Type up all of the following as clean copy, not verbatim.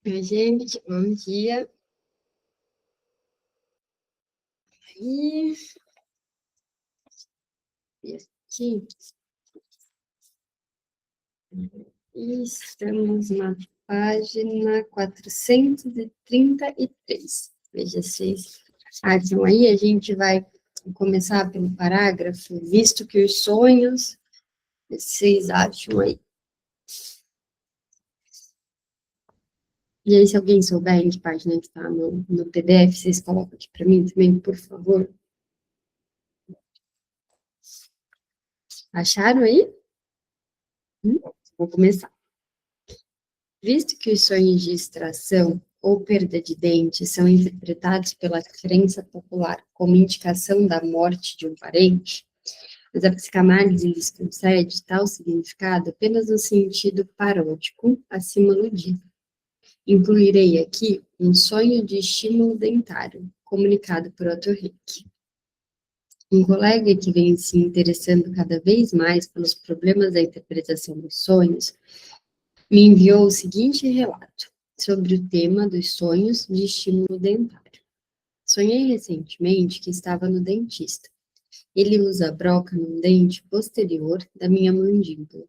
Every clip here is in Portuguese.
Oi, gente, bom dia. E aqui estamos na página 433. Veja se vocês acham aí. A gente vai começar pelo parágrafo, visto que os sonhos, vocês acham aí. E aí, se alguém souber em que página que está no PDF, vocês colocam aqui para mim também, por favor. Acharam aí? Vou começar. Visto que os sonhos de extração ou perda de dente são interpretados pela crença popular como indicação da morte de um parente, mas a psicanálise lhes concede tal significado apenas no sentido paródico acima aludido. Incluirei aqui um sonho de estímulo dentário, comunicado por Otto Henrique. Um colega que vem se interessando cada vez mais pelos problemas da interpretação dos sonhos me enviou o seguinte relato sobre o tema dos sonhos de estímulo dentário. Sonhei recentemente que estava no dentista. Ele usa a broca num dente posterior da minha mandíbula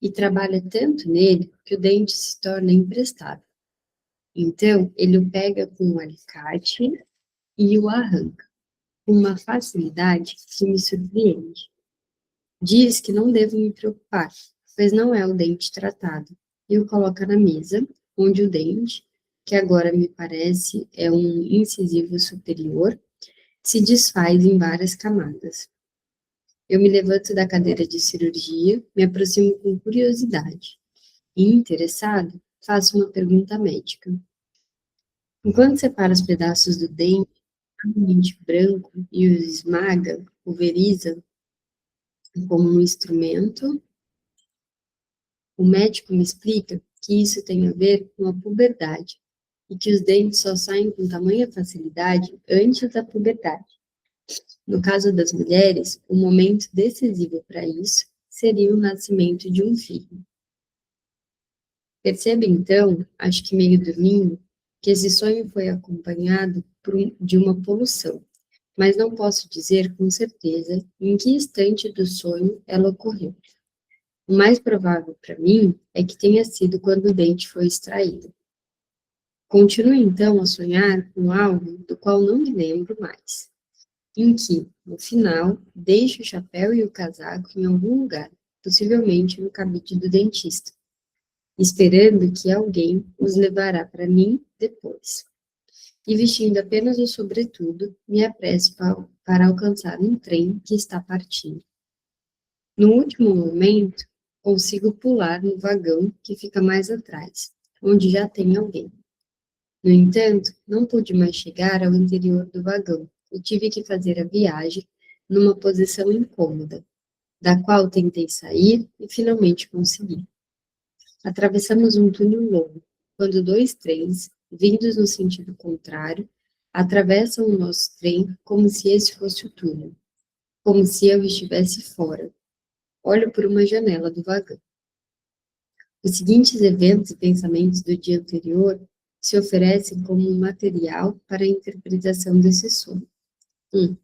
e trabalha tanto nele que o dente se torna imprestável. Então, ele o pega com um alicate e o arranca, com uma facilidade que me surpreende. Diz que não devo me preocupar, pois não é o dente tratado, e o coloca na mesa, onde o dente, que agora me parece é um incisivo superior, se desfaz em várias camadas. Eu me levanto da cadeira de cirurgia, me aproximo com curiosidade, e, interessado, faço uma pergunta médica. Enquanto separa os pedaços do dente, totalmente branco, e os esmaga, pulveriza, como um instrumento, o médico me explica que isso tem a ver com a puberdade e que os dentes só saem com tamanha facilidade antes da puberdade. No caso das mulheres, o momento decisivo para isso seria o nascimento de um filho. Perceba então, acho que meio dormindo, que esse sonho foi acompanhado de uma poluição, mas não posso dizer com certeza em que instante do sonho ela ocorreu. O mais provável para mim é que tenha sido quando o dente foi extraído. Continuo então a sonhar com algo do qual não me lembro mais, em que, no final, deixo o chapéu e o casaco em algum lugar, possivelmente no cabide do dentista, esperando que alguém os levará para mim depois. E vestindo apenas o sobretudo, me apresso para alcançar um trem que está partindo. No último momento, consigo pular no vagão que fica mais atrás, onde já tem alguém. No entanto, não pude mais chegar ao interior do vagão e tive que fazer a viagem numa posição incômoda, da qual tentei sair e finalmente consegui. Atravessamos um túnel longo, quando dois trens, vindos no sentido contrário, atravessam o nosso trem como se esse fosse o túnel, como se eu estivesse fora. Olho por uma janela do vagão. Os seguintes eventos e pensamentos do dia anterior se oferecem como um material para a interpretação desse sonho. 1.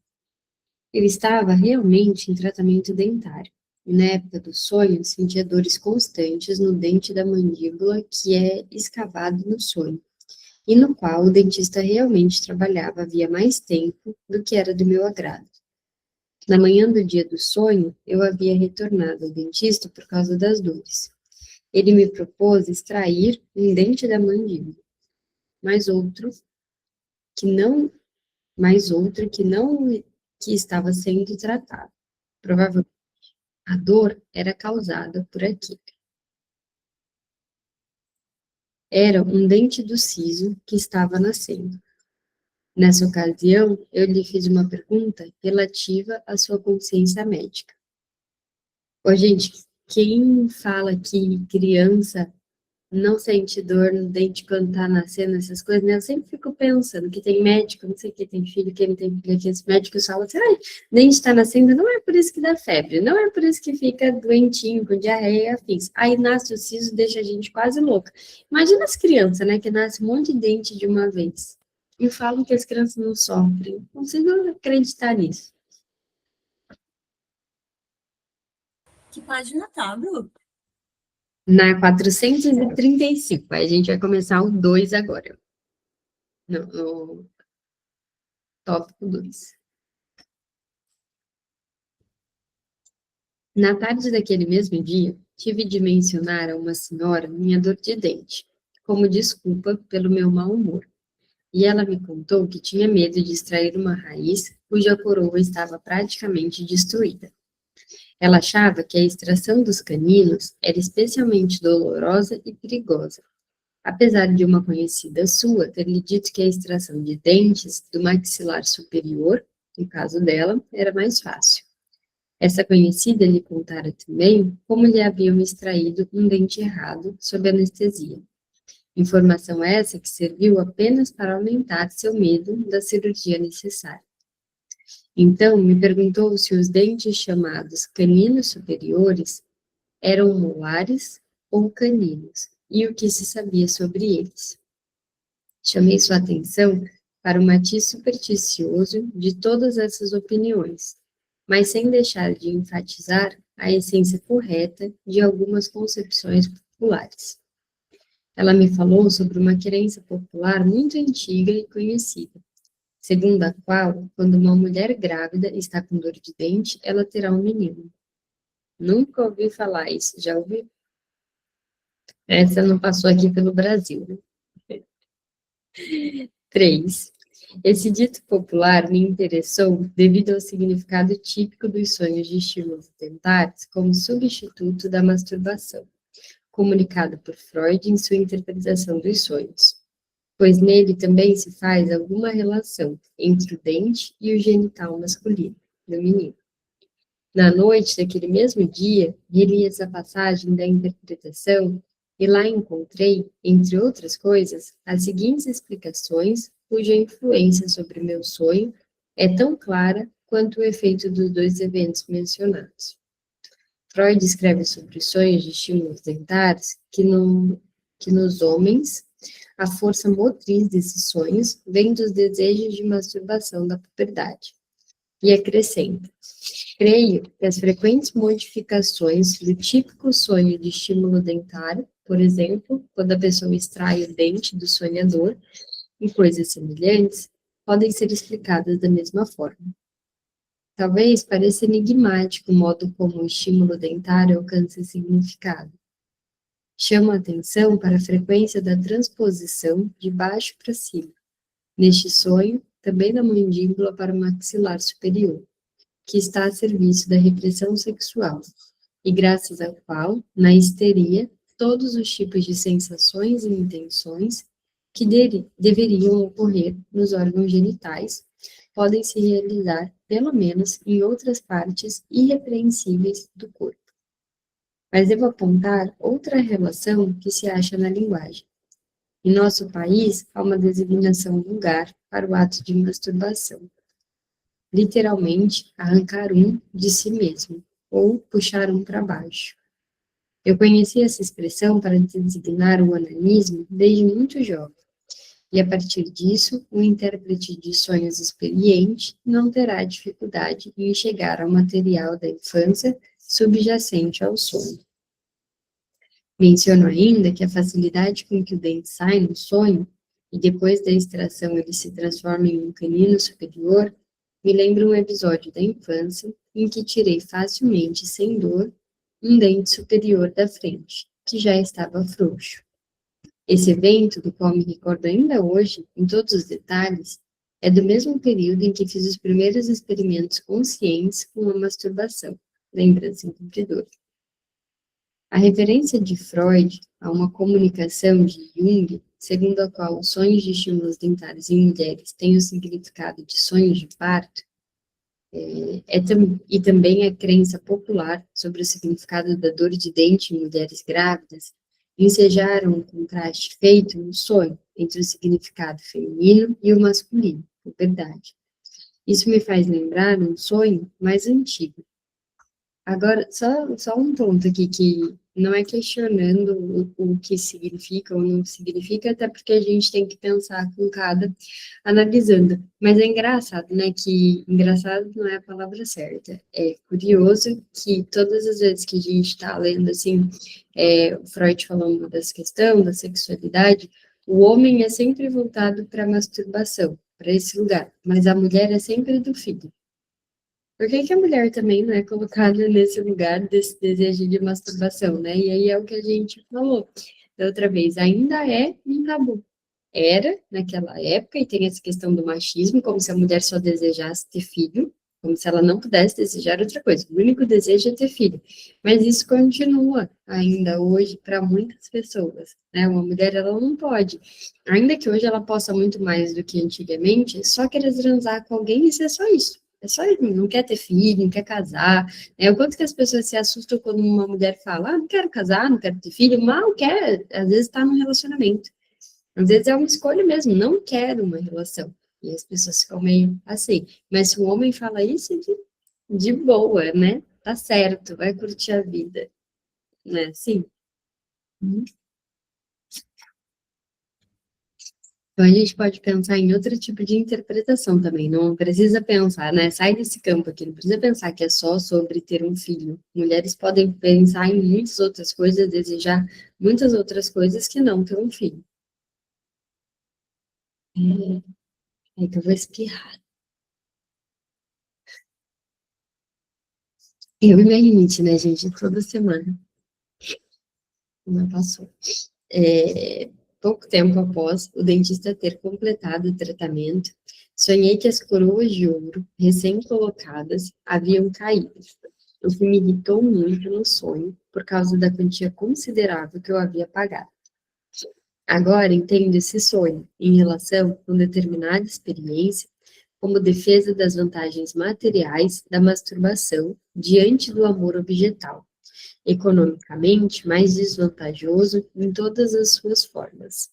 Ele estava realmente em tratamento dentário, e na época do sonho sentia dores constantes no dente da mandíbula que é escavado no sonho, e no qual o dentista realmente trabalhava havia mais tempo do que era do meu agrado. Na manhã do dia do sonho, eu havia retornado ao dentista por causa das dores. Ele me propôs extrair um dente da mandíbula, mais outro que não, mais outro que estava sendo tratado. Provavelmente a dor era causada por aquilo. Era um dente do siso que estava nascendo. Nessa ocasião, eu lhe fiz uma pergunta relativa à sua consciência médica. Ô, gente, quem fala que criança não sente dor no dente quando tá nascendo, essas coisas, né? Eu sempre fico pensando que tem médico, não sei o que, tem filho, que não tem filho, que esse médico fala assim, ai, dente tá nascendo, não é por isso que dá febre, não é por isso que fica doentinho, com diarreia e afins. Aí nasce o siso, deixa a gente quase louca. Imagina as crianças, né, que nasce um monte de dente de uma vez. E falam que as crianças não sofrem. Não consigo acreditar nisso. Que página tá, Bru? Na 435, aí a gente vai começar o 2 agora. No tópico 2. Na tarde daquele mesmo dia, tive de mencionar a uma senhora minha dor de dente, como desculpa pelo meu mau humor, e ela me contou que tinha medo de extrair uma raiz cuja coroa estava praticamente destruída. Ela achava que a extração dos caninos era especialmente dolorosa e perigosa, apesar de uma conhecida sua ter lhe dito que a extração de dentes do maxilar superior, no caso dela, era mais fácil. Essa conhecida lhe contara também como lhe haviam extraído um dente errado sob anestesia. Informação essa que serviu apenas para aumentar seu medo da cirurgia necessária. Então, me perguntou se os dentes chamados caninos superiores eram molares ou caninos, e o que se sabia sobre eles. Chamei sua atenção para o matiz supersticioso de todas essas opiniões, mas sem deixar de enfatizar a essência correta de algumas concepções populares. Ela me falou sobre uma crença popular muito antiga e conhecida, segundo a qual, quando uma mulher grávida está com dor de dente, ela terá um menino. Nunca ouvi falar isso, já ouvi? Essa não passou aqui pelo Brasil, né? 3. Esse dito popular me interessou devido ao significado típico dos sonhos de estímulos dentários como substituto da masturbação, comunicado por Freud em sua interpretação dos sonhos, pois nele também se faz alguma relação entre o dente e o genital masculino, do menino. Na noite daquele mesmo dia, reli essa passagem da interpretação e lá encontrei, entre outras coisas, as seguintes explicações, cuja influência sobre meu sonho é tão clara quanto o efeito dos dois eventos mencionados. Freud escreve sobre os sonhos de estímulos dentários que nos homens a força motriz desses sonhos vem dos desejos de masturbação da puberdade. E acrescenta: creio que as frequentes modificações do típico sonho de estímulo dentário, por exemplo, quando a pessoa extrai o dente do sonhador, e coisas semelhantes, podem ser explicadas da mesma forma. Talvez pareça enigmático o modo como o estímulo dentário alcança significado. Chamo a atenção para a frequência da transposição de baixo para cima, neste sonho, também da mandíbula para o maxilar superior, que está a serviço da repressão sexual, e graças ao qual, na histeria, todos os tipos de sensações e intenções que deveriam ocorrer nos órgãos genitais podem se realizar, pelo menos, em outras partes irrepreensíveis do corpo. Mas devo apontar outra relação que se acha na linguagem. Em nosso país, há uma designação vulgar para o ato de masturbação. Literalmente, arrancar um de si mesmo, ou puxar um para baixo. Eu conheci essa expressão para designar o onanismo desde muito jovem, e a partir disso, o intérprete de sonhos experiente não terá dificuldade em chegar ao material da infância subjacente ao sonho. Menciono ainda que a facilidade com que o dente sai no sonho, e depois da extração ele se transforma em um canino superior, me lembra um episódio da infância em que tirei facilmente, sem dor, um dente superior da frente, que já estava frouxo. Esse evento, do qual me recordo ainda hoje, em todos os detalhes, é do mesmo período em que fiz os primeiros experimentos conscientes com a masturbação, lembrança encobridora. A referência de Freud a uma comunicação de Jung, segundo a qual os sonhos de estímulos dentários em mulheres têm o significado de sonhos de parto, e também a crença popular sobre o significado da dor de dente em mulheres grávidas, ensejaram um contraste feito no sonho entre o significado feminino e o masculino, a verdade. Isso me faz lembrar um sonho mais antigo. Agora, só um ponto aqui que não é questionando o que significa ou não significa, até porque a gente tem que pensar com cada analisando. Mas é engraçado, né? Que engraçado não é a palavra certa. É curioso que todas as vezes que a gente está lendo assim, o Freud falando dessa questão da sexualidade, o homem é sempre voltado para a masturbação, para esse lugar, mas a mulher é sempre do filho. Por que que a mulher também não é colocada nesse lugar desse desejo de masturbação, né? E aí é o que a gente falou da outra vez, ainda é um tabu. Era naquela época, e tem essa questão do machismo, como se a mulher só desejasse ter filho, como se ela não pudesse desejar outra coisa. O único desejo é ter filho. Mas isso continua ainda hoje para muitas pessoas, né? Uma mulher, ela não pode. Ainda que hoje ela possa muito mais do que antigamente, só querer transar com alguém e ser só isso. É só isso, não quer ter filho, não quer casar. O quanto que as pessoas se assustam quando uma mulher fala, não quero casar, não quero ter filho, mal quer, às vezes está num relacionamento. Às vezes é uma escolha mesmo, não quero uma relação. E as pessoas ficam meio assim. Mas se um homem fala isso, de boa, né? Tá certo, vai curtir a vida, né? Sim. Então a gente pode pensar em outro tipo de interpretação também. Não precisa pensar, né? Sai desse campo aqui, não precisa pensar que é só sobre ter um filho. Mulheres podem pensar em muitas outras coisas, desejar muitas outras coisas que não ter um filho. É que eu vou espirrar. Eu e minha rinite, né, gente? Toda semana. Não passou. Pouco tempo após o dentista ter completado o tratamento, sonhei que as coroas de ouro, recém-colocadas, haviam caído, o que me irritou muito no sonho, por causa da quantia considerável que eu havia pagado. Agora entendo esse sonho, em relação com determinada experiência, como defesa das vantagens materiais da masturbação diante do amor objetal, economicamente mais desvantajoso em todas as suas formas.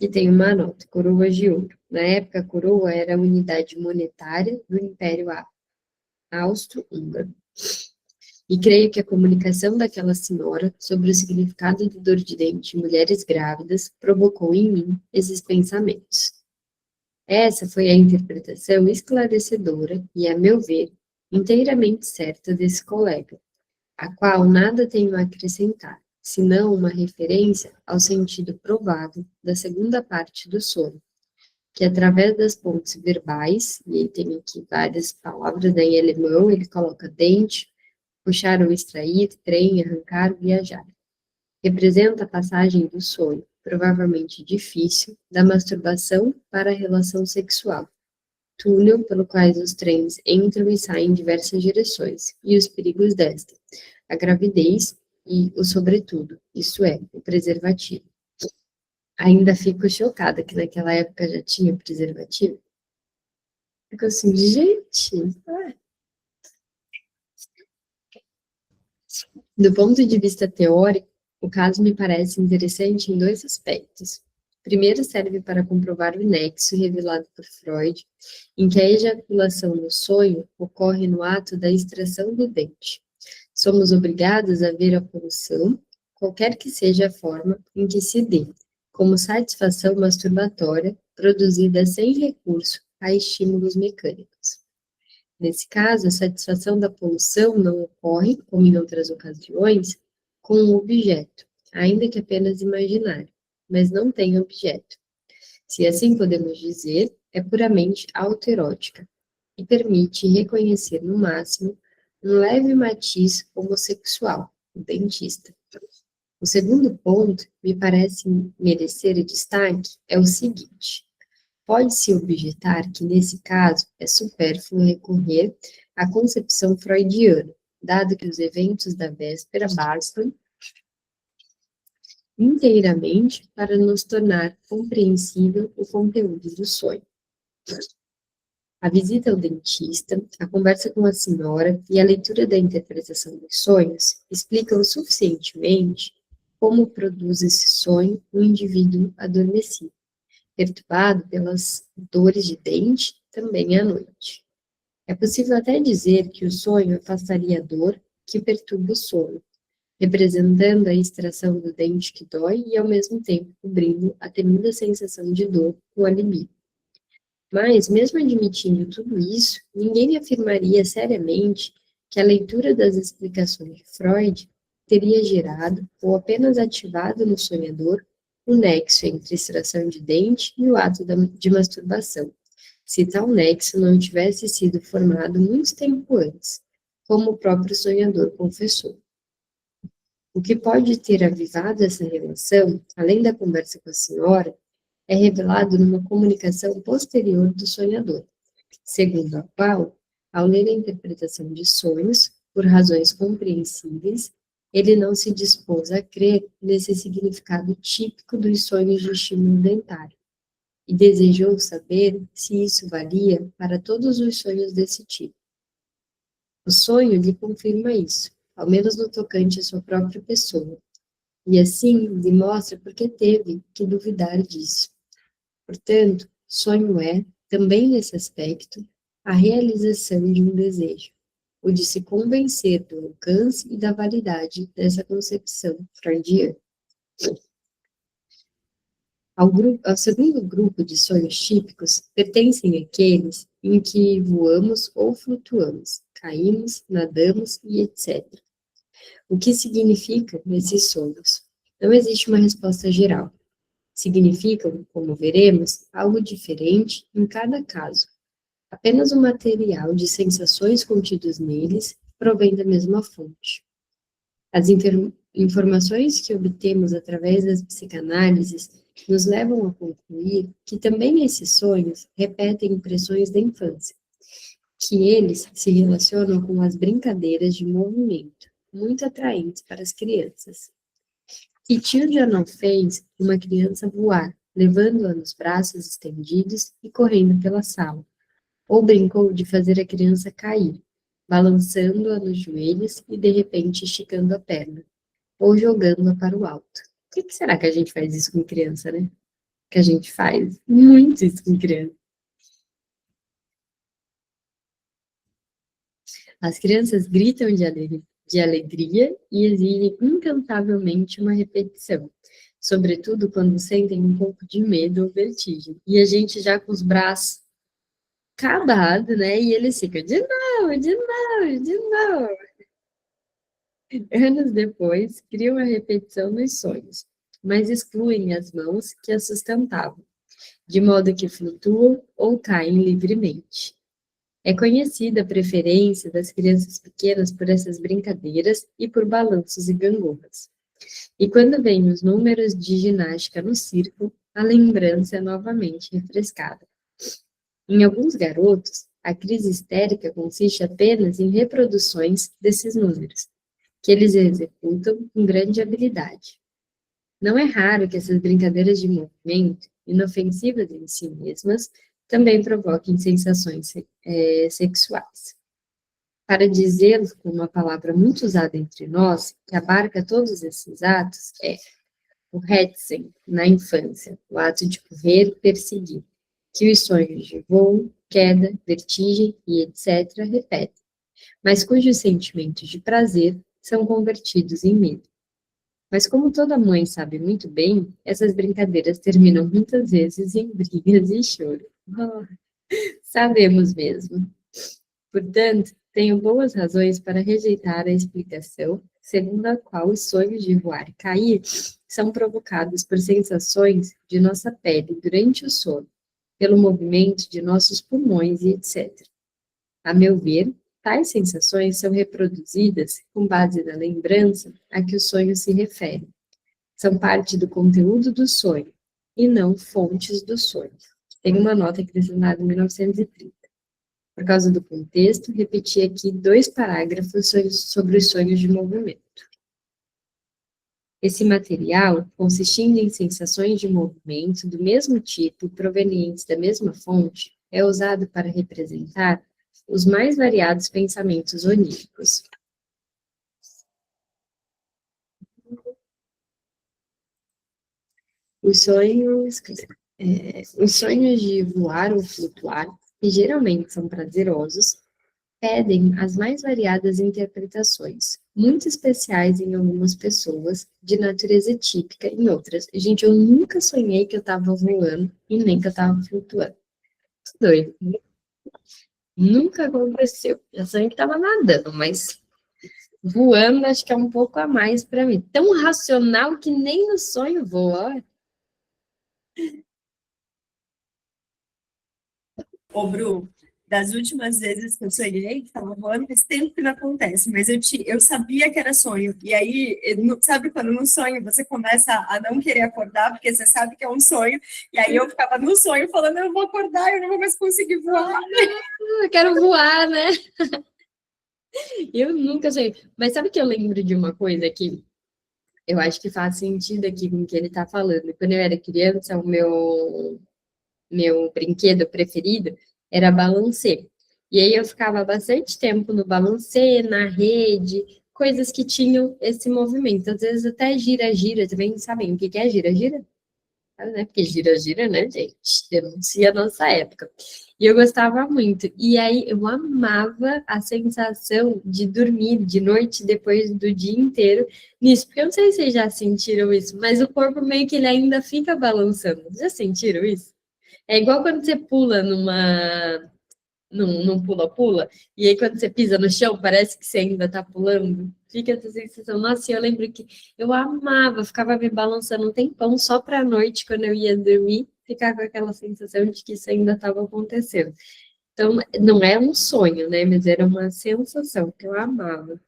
E tem uma nota, coroa de ouro. Na época, a coroa era a unidade monetária do Império Austro-Húngaro. E creio que a comunicação daquela senhora sobre o significado do dor de dente em mulheres grávidas provocou em mim esses pensamentos. Essa foi a interpretação esclarecedora e, a meu ver, inteiramente certa desse colega, a qual nada tenho a acrescentar, senão uma referência ao sentido provável da segunda parte do sonho, que através das pontes verbais, e ele tem aqui várias palavras em alemão, ele coloca dente, puxar ou extrair, trem, arrancar, viajar. Representa a passagem do sonho, provavelmente difícil, da masturbação para a relação sexual, túnel pelo qual os trens entram e saem em diversas direções, e os perigos desta, a gravidez e o sobretudo, isso é, o preservativo. Ainda fico chocada que naquela época já tinha preservativo. Fico assim, gente, do ponto de vista teórico, o caso me parece interessante em dois aspectos. Primeiro, serve para comprovar o nexo revelado por Freud, em que a ejaculação no sonho ocorre no ato da extração do dente. Somos obrigados a ver a poluição, qualquer que seja a forma em que se dê, como satisfação masturbatória produzida sem recurso a estímulos mecânicos. Nesse caso, a satisfação da poluição não ocorre, como em outras ocasiões, com um objeto, ainda que apenas imaginário, mas não tem objeto. Se assim podemos dizer, é puramente autoerótica e permite reconhecer no máximo um leve matiz homossexual, o dentista. O segundo ponto, me parece merecer destaque, é o seguinte: pode-se objetar que, nesse caso, é supérfluo recorrer à concepção freudiana, dado que os eventos da véspera bastam inteiramente para nos tornar compreensível o conteúdo do sonho. A visita ao dentista, a conversa com a senhora e a leitura da interpretação dos sonhos explicam suficientemente como produz esse sonho o indivíduo adormecido, perturbado pelas dores de dente, também à noite. É possível até dizer que o sonho afastaria a dor que perturba o sono, representando a extração do dente que dói e, ao mesmo tempo, cobrindo a temida sensação de dor com alívio. Mas, mesmo admitindo tudo isso, ninguém afirmaria seriamente que a leitura das explicações de Freud teria gerado ou apenas ativado no sonhador o nexo entre extração de dente e o ato de masturbação, se tal nexo não tivesse sido formado muito tempo antes, como o próprio sonhador confessou. O que pode ter avivado essa relação, além da conversa com a senhora, é revelado numa comunicação posterior do sonhador, segundo a qual, ao ler a interpretação de sonhos, por razões compreensíveis, ele não se dispôs a crer nesse significado típico dos sonhos de estímulo dentário, e desejou saber se isso valia para todos os sonhos desse tipo. O sonho lhe confirma isso, ao menos no tocante à sua própria pessoa, e assim lhe mostra por que teve que duvidar disso. Portanto, sonho é, também nesse aspecto, a realização de um desejo, o de se convencer do alcance e da validade dessa concepção freudiana. Ao segundo grupo de sonhos típicos pertencem aqueles em que voamos ou flutuamos, caímos, nadamos e etc. O que significam esses sonhos? Não existe uma resposta geral. Significam, como veremos, algo diferente em cada caso. Apenas o material de sensações contidos neles provém da mesma fonte. As informações que obtemos através das psicanálises nos levam a concluir que também esses sonhos repetem impressões da infância, que eles se relacionam com as brincadeiras de movimento, muito atraentes para as crianças. Que tio já não fez uma criança voar, levando-a nos braços estendidos e correndo pela sala? Ou brincou de fazer a criança cair, balançando-a nos joelhos e de repente esticando a perna, ou jogando-a para o alto? Por que será que a gente faz isso com criança, né? Que a gente faz muito isso com criança. As crianças gritam de alegria e exigem incansavelmente uma repetição, sobretudo quando sentem um pouco de medo ou vertigem. E a gente já com os braços acabados, né? E eles ficam de novo, de novo, de novo. Anos depois, criam a repetição nos sonhos, mas excluem as mãos que as sustentavam, de modo que flutuam ou caem livremente. É conhecida a preferência das crianças pequenas por essas brincadeiras e por balanços e gangorras. E quando vêm os números de ginástica no círculo, a lembrança é novamente refrescada. Em alguns garotos, a crise histérica consiste apenas em reproduções desses números, que eles executam com grande habilidade. Não é raro que essas brincadeiras de movimento, inofensivas em si mesmas, também provoquem sensações sexuais. Para dizê-lo com uma palavra muito usada entre nós, que abarca todos esses atos, é o Hetzen, na infância, o ato de correr, perseguir, que os sonhos de voo, queda, vertigem e etc. repetem, mas cujos sentimentos de prazer são convertidos em medo. Mas como toda mãe sabe muito bem, essas brincadeiras terminam muitas vezes em brigas e choro. Oh, sabemos mesmo. Portanto, tenho boas razões para rejeitar a explicação segundo a qual os sonhos de voar e cair são provocados por sensações de nossa pele durante o sono, pelo movimento de nossos pulmões e etc. A meu ver, tais sensações são reproduzidas com base na lembrança a que o sonho se refere. São parte do conteúdo do sonho, e não fontes do sonho. Tem uma nota acrescentada em 1930. Por causa do contexto, repeti aqui 2 parágrafos sobre os sonhos de movimento. Esse material, consistindo em sensações de movimento do mesmo tipo, provenientes da mesma fonte, é usado para representar os mais variados pensamentos oníricos. Os sonhos de voar ou flutuar, que geralmente são prazerosos, pedem as mais variadas interpretações, muito especiais em algumas pessoas, de natureza típica em outras. Gente, eu nunca sonhei que eu estava voando e nem que eu estava flutuando. Doido. Nunca aconteceu. Já sonhei que estava nadando, mas voando acho que é um pouco a mais para mim. Tão racional que nem no sonho voa. Ô, Bru, das últimas vezes que eu sonhei, que estava voando, faz tempo que não acontece, mas eu sabia que era sonho. E aí, sabe quando no sonho você começa a não querer acordar, porque você sabe que é um sonho, e aí eu ficava no sonho falando, eu vou acordar, eu não vou mais conseguir voar. Eu quero voar, né? Eu nunca sonhei. Mas sabe que eu lembro de uma coisa que eu acho que faz sentido aqui com o que ele está falando. Quando eu era criança, o meu brinquedo preferido era balancê. E aí eu ficava bastante tempo no balancê, na rede, coisas que tinham esse movimento. Às vezes até gira-gira também, sabem o que é gira-gira? Né? Porque gira-gira, né, gente? Denuncia a nossa época. E eu gostava muito. E aí eu amava a sensação de dormir de noite depois do dia inteiro nisso. Porque eu não sei se vocês já sentiram isso, mas o corpo meio que ele ainda fica balançando. Já sentiram isso? É igual quando você pula num pula-pula, e aí quando você pisa no chão, parece que você ainda tá pulando. Fica essa sensação. Nossa, eu lembro que eu amava, ficava me balançando um tempão só pra noite, quando eu ia dormir, ficar com aquela sensação de que isso ainda estava acontecendo. Então, não é um sonho, né? Mas era uma sensação que eu amava.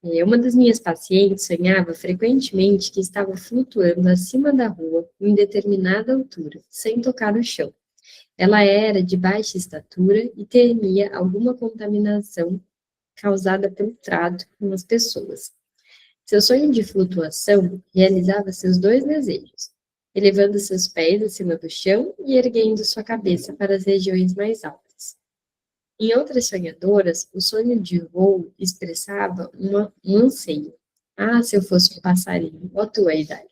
Uma das minhas pacientes sonhava frequentemente que estava flutuando acima da rua em determinada altura, sem tocar no chão. Ela era de baixa estatura e temia alguma contaminação causada pelo trato com as pessoas. Seu sonho de flutuação realizava seus dois desejos, elevando seus pés acima do chão e erguendo sua cabeça para as regiões mais altas. Em outras sonhadoras, o sonho de voo expressava um anseio. Ah, se eu fosse um passarinho, ó tua idade.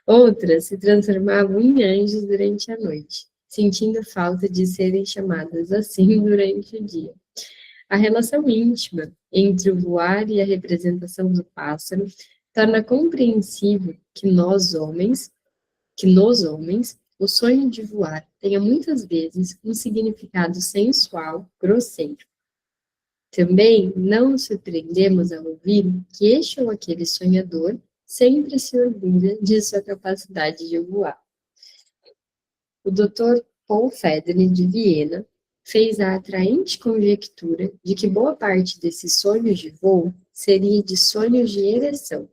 Outras se transformavam em anjos durante a noite, sentindo falta de serem chamadas assim durante o dia. A relação íntima entre o voar e a representação do pássaro torna compreensível que nos homens, o sonho de voar tenha muitas vezes um significado sensual, grosseiro. Também não nos surpreendemos ao ouvir que este ou aquele sonhador sempre se orgulha de sua capacidade de voar. O Dr. Paul Federle, de Viena, fez a atraente conjectura de que boa parte desses sonhos de voo seria de sonhos de ereção,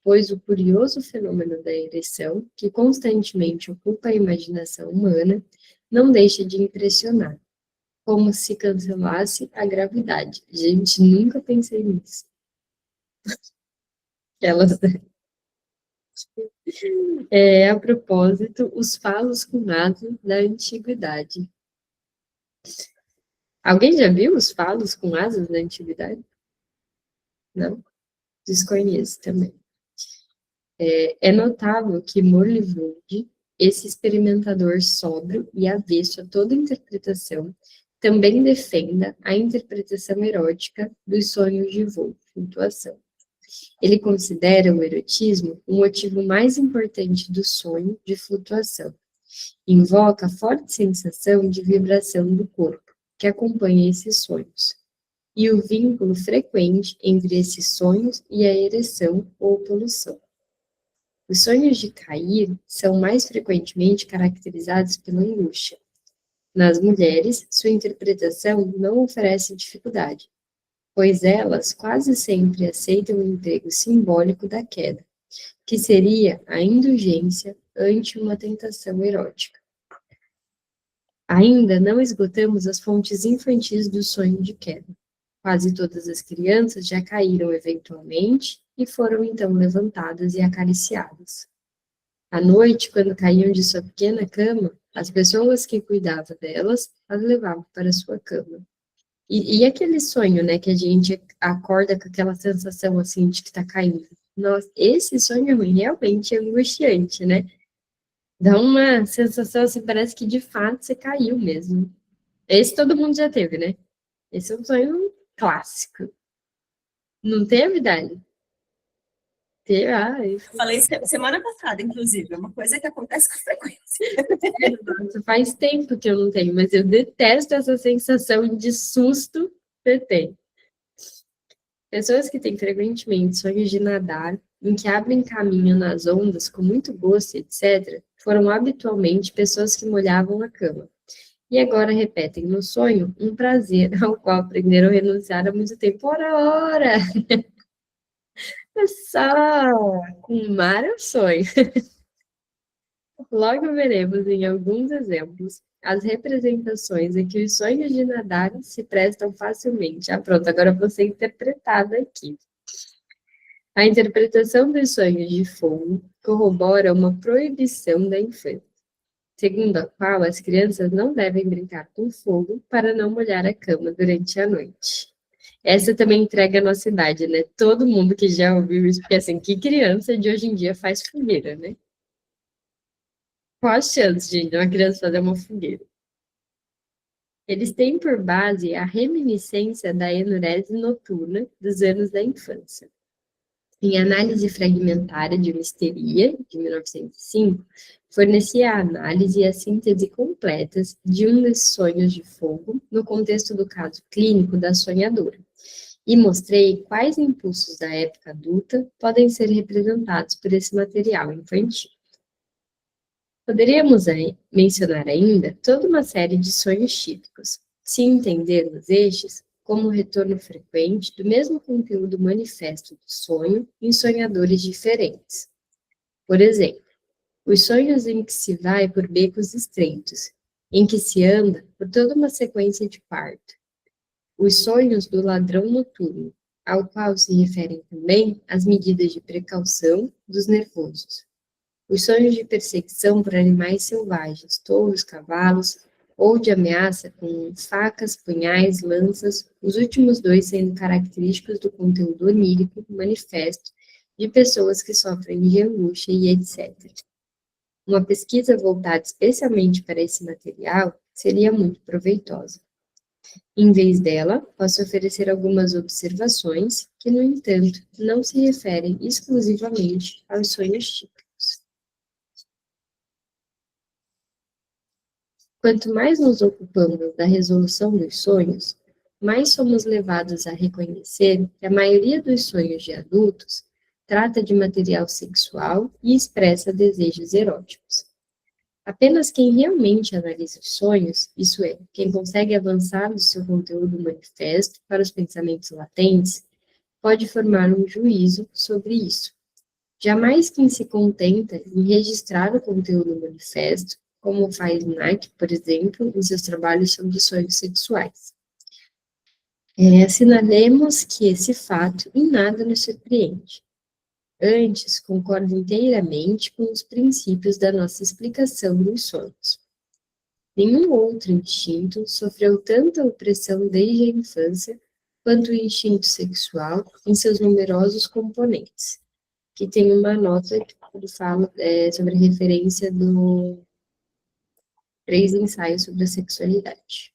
pois o curioso fenômeno da ereção, que constantemente ocupa a imaginação humana, não deixa de impressionar, como se cancelasse a gravidade. Gente, nunca pensei nisso. Elas, a propósito, os falos com asas da antiguidade. Alguém já viu os falos com asas da antiguidade? Não? Desconheço também. É notável que Morley-Wood, esse experimentador sóbrio e avesso a toda interpretação, também defenda a interpretação erótica dos sonhos de voo, flutuação. Ele considera o erotismo o motivo mais importante do sonho de flutuação. Invoca a forte sensação de vibração do corpo, que acompanha esses sonhos, e o vínculo frequente entre esses sonhos e a ereção ou poluição. Os sonhos de cair são mais frequentemente caracterizados pela angústia. Nas mulheres, sua interpretação não oferece dificuldade, pois elas quase sempre aceitam o emprego simbólico da queda, que seria a indulgência ante uma tentação erótica. Ainda não esgotamos as fontes infantis do sonho de queda. Quase todas as crianças já caíram eventualmente e foram então levantadas e acariciadas. À noite, quando caíam de sua pequena cama, as pessoas que cuidavam delas as levavam para sua cama. E aquele sonho, né, que a gente acorda com aquela sensação assim de que está caindo. Nossa, esse sonho ruim realmente é angustiante, né? Dá uma sensação assim, parece que de fato você caiu mesmo. Esse todo mundo já teve, né? Esse é um sonho clássico. Não teve, Dali? Teve, Eu falei semana passada, inclusive, é uma coisa que acontece com frequência. nossa, faz tempo que eu não tenho, mas eu detesto essa sensação de susto que eu tenho. Pessoas que têm frequentemente sonhos de nadar, em que abrem caminho nas ondas com muito gosto, etc., foram habitualmente pessoas que molhavam a cama. E agora repetem no sonho um prazer ao qual aprenderam a renunciar há muito tempo. Ora, ora! Pessoal, com o mar eu sonho. Logo veremos em alguns exemplos as representações em que os sonhos de nadar se prestam facilmente. Ah, pronto, agora eu vou ser interpretada aqui. A interpretação dos sonhos de fogo corrobora uma proibição da infância, segundo a qual as crianças não devem brincar com fogo para não molhar a cama durante a noite. Essa também entrega a nossa idade, né? Todo mundo que já ouviu isso, porque assim, que criança de hoje em dia faz fogueira, né? Qual a chance, gente, de uma criança fazer uma fogueira? Eles têm por base a reminiscência da enurese noturna dos anos da infância. Em Análise Fragmentária de Misteria, de 1905, fornecia a análise e a síntese completas de um desses sonhos de fogo no contexto do caso clínico da sonhadora, e mostrei quais impulsos da época adulta podem ser representados por esse material infantil. Poderíamos mencionar ainda toda uma série de sonhos típicos, se entendermos estes como o retorno frequente do mesmo conteúdo manifesto do sonho em sonhadores diferentes. Por exemplo, os sonhos em que se vai por becos estreitos, em que se anda por toda uma sequência de parto. Os sonhos do ladrão noturno, ao qual se referem também as medidas de precaução dos nervosos. Os sonhos de perseguição por animais selvagens, touros, cavalos, ou de ameaça com facas, punhais, lanças, os últimos dois sendo característicos do conteúdo onírico manifesto de pessoas que sofrem de angústia e etc. Uma pesquisa voltada especialmente para esse material seria muito proveitosa. Em vez dela, posso oferecer algumas observações que, no entanto, não se referem exclusivamente aos sonhos típicos. Quanto mais nos ocupamos da resolução dos sonhos, mais somos levados a reconhecer que a maioria dos sonhos de adultos trata de material sexual e expressa desejos eróticos. Apenas quem realmente analisa os sonhos, isso é, quem consegue avançar do seu conteúdo manifesto para os pensamentos latentes, pode formar um juízo sobre isso. Jamais quem se contenta em registrar o conteúdo manifesto, como faz Nack, por exemplo, em seus trabalhos sobre sonhos sexuais. Assinalemos que esse fato em nada nos surpreende. Antes, concordo inteiramente com os princípios da nossa explicação dos sonhos. Nenhum outro instinto sofreu tanta opressão desde a infância quanto o instinto sexual em seus numerosos componentes, que tem uma nota que fala sobre a referência do 3 ensaios sobre a sexualidade.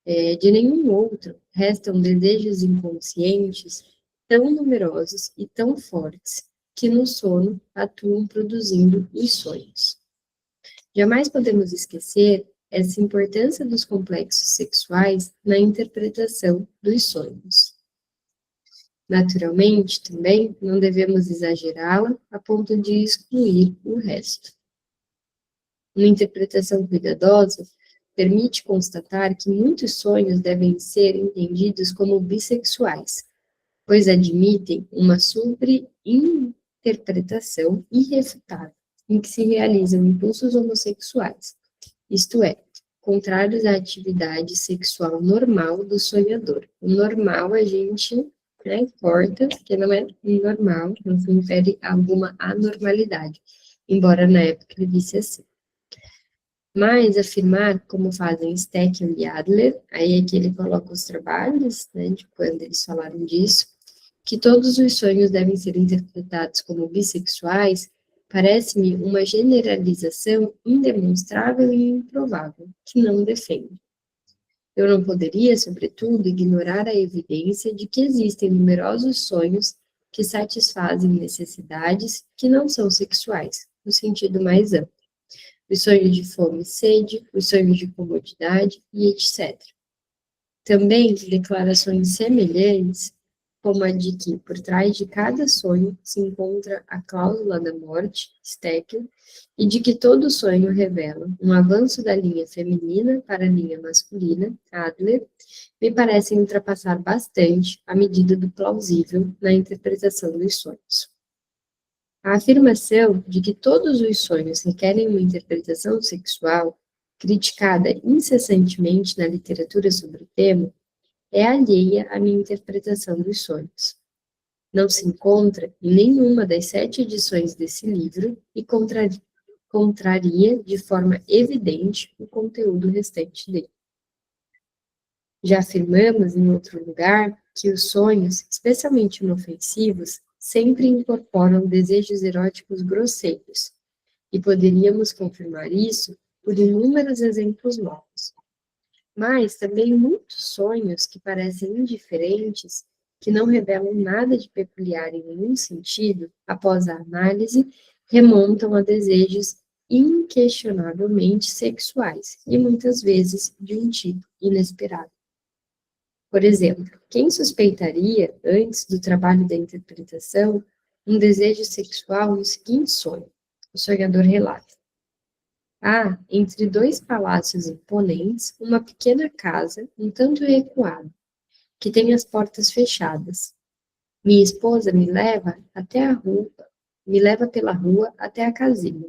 De nenhum outro restam desejos inconscientes tão numerosos e tão fortes que no sono atuam produzindo os sonhos. Jamais podemos esquecer essa importância dos complexos sexuais na interpretação dos sonhos. Naturalmente, também, não devemos exagerá-la a ponto de excluir o resto. Uma interpretação cuidadosa permite constatar que muitos sonhos devem ser entendidos como bissexuais, pois admitem uma sobre-interpretação irrefutável, em que se realizam impulsos homossexuais, isto é, contrários à atividade sexual normal do sonhador. O normal a gente corta, porque não é normal, não se refere a alguma anormalidade, embora na época ele disse assim. Mas afirmar, como fazem Stekel e Adler, aí é que ele coloca os trabalhos, de quando eles falaram disso, que todos os sonhos devem ser interpretados como bissexuais parece-me uma generalização indemonstrável e improvável, que não defendo. Eu não poderia, sobretudo, ignorar a evidência de que existem numerosos sonhos que satisfazem necessidades que não são sexuais, no sentido mais amplo. Os sonhos de fome e sede, os sonhos de comodidade e etc. Também declarações semelhantes, como a de que por trás de cada sonho se encontra a cláusula da morte, Stekel, e de que todo sonho revela um avanço da linha feminina para a linha masculina, Adler, me parecem ultrapassar bastante a medida do plausível na interpretação dos sonhos. A afirmação de que todos os sonhos requerem uma interpretação sexual, criticada incessantemente na literatura sobre o tema, é alheia à minha interpretação dos sonhos. Não se encontra em nenhuma das 7 edições desse livro e contraria de forma evidente o conteúdo restante dele. Já afirmamos em outro lugar que os sonhos, especialmente inofensivos, sempre incorporam desejos eróticos grosseiros, e poderíamos confirmar isso por inúmeros exemplos novos. Mas também muitos sonhos que parecem indiferentes, que não revelam nada de peculiar em nenhum sentido, após a análise, remontam a desejos inquestionavelmente sexuais e muitas vezes de um tipo inesperado. Por exemplo, quem suspeitaria, antes do trabalho da interpretação, um desejo sexual no seguinte sonho? O sonhador relata: há, entre 2 palácios imponentes, uma pequena casa, um tanto recuada, que tem as portas fechadas. Minha esposa me leva pela rua até a casinha,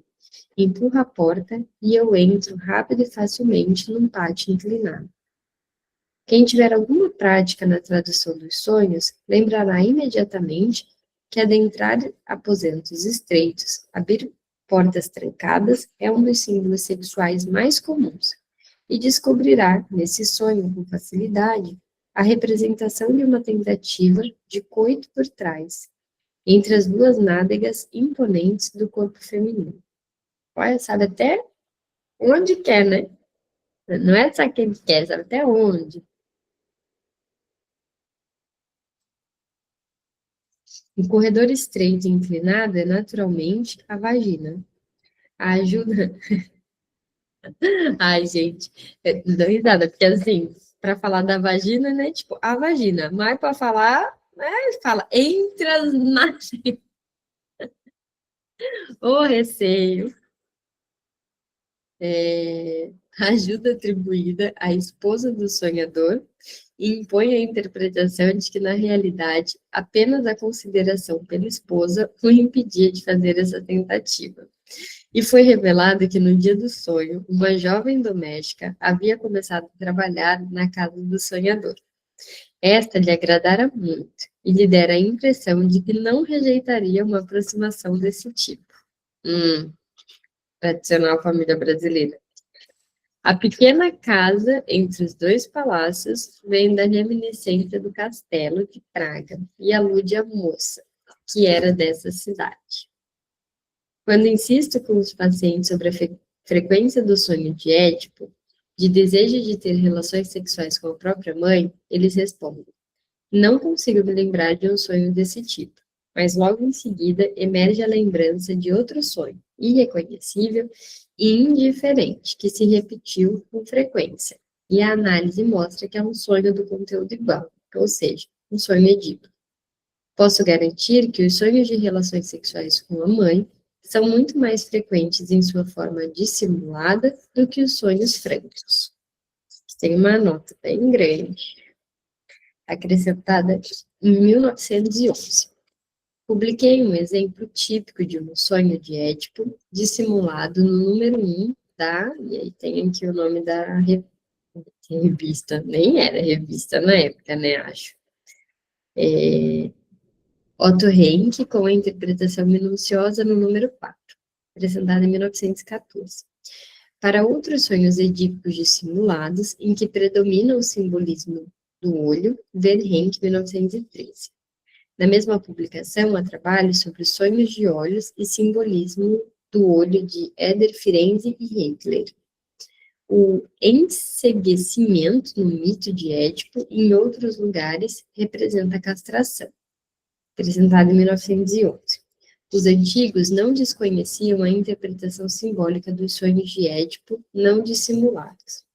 empurra a porta e eu entro rápido e facilmente num pátio inclinado. Quem tiver alguma prática na tradução dos sonhos, lembrará imediatamente que adentrar aposentos estreitos, abrir portas trancadas é um dos símbolos sexuais mais comuns, e descobrirá, nesse sonho com facilidade, a representação de uma tentativa de coito por trás, entre as 2 nádegas imponentes do corpo feminino. Olha, sabe até onde quer, né? Não é só quem quer, sabe até onde. Um corredor estreito e inclinado é naturalmente a vagina. A ajuda. Ai, gente, eu dou risada, porque assim, para falar da vagina, né? Tipo, a vagina, mas para falar, né, fala entre as nagens. O receio. Ajuda atribuída à esposa do sonhador e impõe a interpretação de que, na realidade, apenas a consideração pela esposa o impedia de fazer essa tentativa. E foi revelado que, no dia do sonho, uma jovem doméstica havia começado a trabalhar na casa do sonhador. Esta lhe agradara muito e lhe dera a impressão de que não rejeitaria uma aproximação desse tipo. Tradicional família brasileira. A pequena casa entre os 2 palácios vem da reminiscência do castelo de Praga e alude à moça, que era dessa cidade. Quando insisto com os pacientes sobre a frequência do sonho de Édipo, de desejo de ter relações sexuais com a própria mãe, eles respondem: não consigo me lembrar de um sonho desse tipo, mas logo em seguida emerge a lembrança de outro sonho, irreconhecível e indiferente, que se repetiu com frequência, e a análise mostra que é um sonho do conteúdo igual, ou seja, um sonho edípico. Posso garantir que os sonhos de relações sexuais com a mãe são muito mais frequentes em sua forma dissimulada do que os sonhos francos. Tem uma nota bem grande, acrescentada em 1911. Publiquei um exemplo típico de um sonho de Édipo, dissimulado no número 1 da, e aí tem aqui o nome da revista, nem era revista na época, né, acho. Otto Henke, com a interpretação minuciosa no número 4, apresentada em 1914. Para outros sonhos edípicos dissimulados, em que predomina o simbolismo do olho, ver Henke, 1913. Na mesma publicação, há trabalhos sobre sonhos de olhos e simbolismo do olho de Eder Firenze e Hitler. O enceguecimento no mito de Édipo, em outros lugares, representa a castração, apresentado em 1911. Os antigos não desconheciam a interpretação simbólica dos sonhos de Édipo não dissimulados.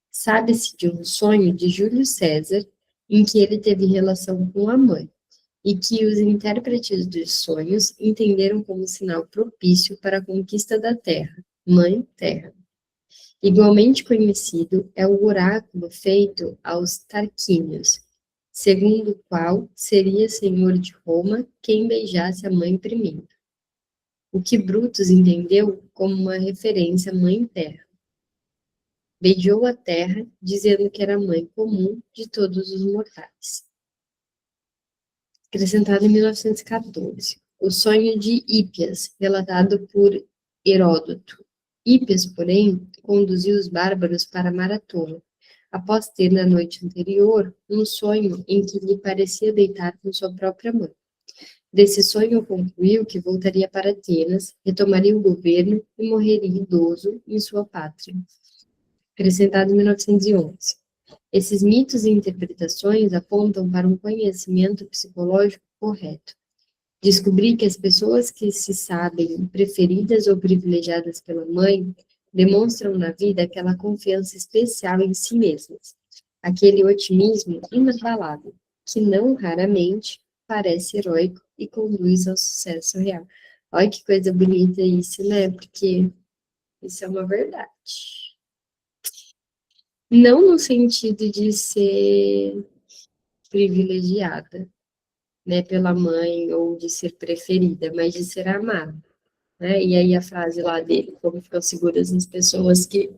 Sabe-se de um sonho de Júlio César, em que ele teve relação com a mãe, e que os intérpretes dos sonhos entenderam como sinal propício para a conquista da terra, Mãe Terra. Igualmente conhecido é o oráculo feito aos Tarquínios, segundo o qual seria senhor de Roma quem beijasse a mãe primeiro, o que Brutus entendeu como uma referência à Mãe Terra. Beijou a terra, dizendo que era mãe comum de todos os mortais. Acrescentado em 1914. O sonho de Hípias, relatado por Heródoto. Hípias, porém, conduziu os bárbaros para Maratona, após ter, na noite anterior, um sonho em que lhe parecia deitar com sua própria mãe. Desse sonho concluiu que voltaria para Atenas, retomaria o governo e morreria idoso em sua pátria. Acrescentado em 1911. Esses mitos e interpretações apontam para um conhecimento psicológico correto. Descobri que as pessoas que se sabem preferidas ou privilegiadas pela mãe demonstram na vida aquela confiança especial em si mesmas, aquele otimismo inabalável, que não raramente parece heróico e conduz ao sucesso real. Olha que coisa bonita isso, né? Porque isso é uma verdade. Não no sentido de ser privilegiada, né, pela mãe ou de ser preferida, mas de ser amada, né? E aí a frase lá dele, como ficam seguras as pessoas que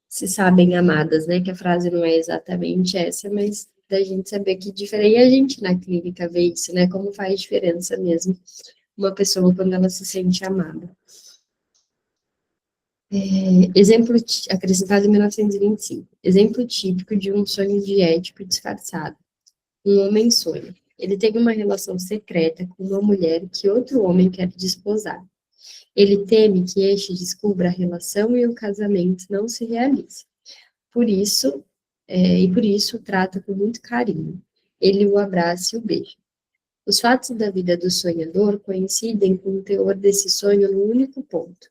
se sabem amadas, né? Que a frase não é exatamente essa, mas da gente saber que diferente. E a gente na clínica vê isso, né? Como faz diferença mesmo uma pessoa quando ela se sente amada. Exemplo acrescentado em 1925. Exemplo típico de um sonho de Édipo disfarçado. Um homem sonha. Ele tem uma relação secreta com uma mulher que outro homem quer desposar. Ele teme que este descubra a relação e o casamento não se realize. Por isso o trata com muito carinho. Ele o abraça e o beija. Os fatos da vida do sonhador coincidem com o teor desse sonho no único ponto.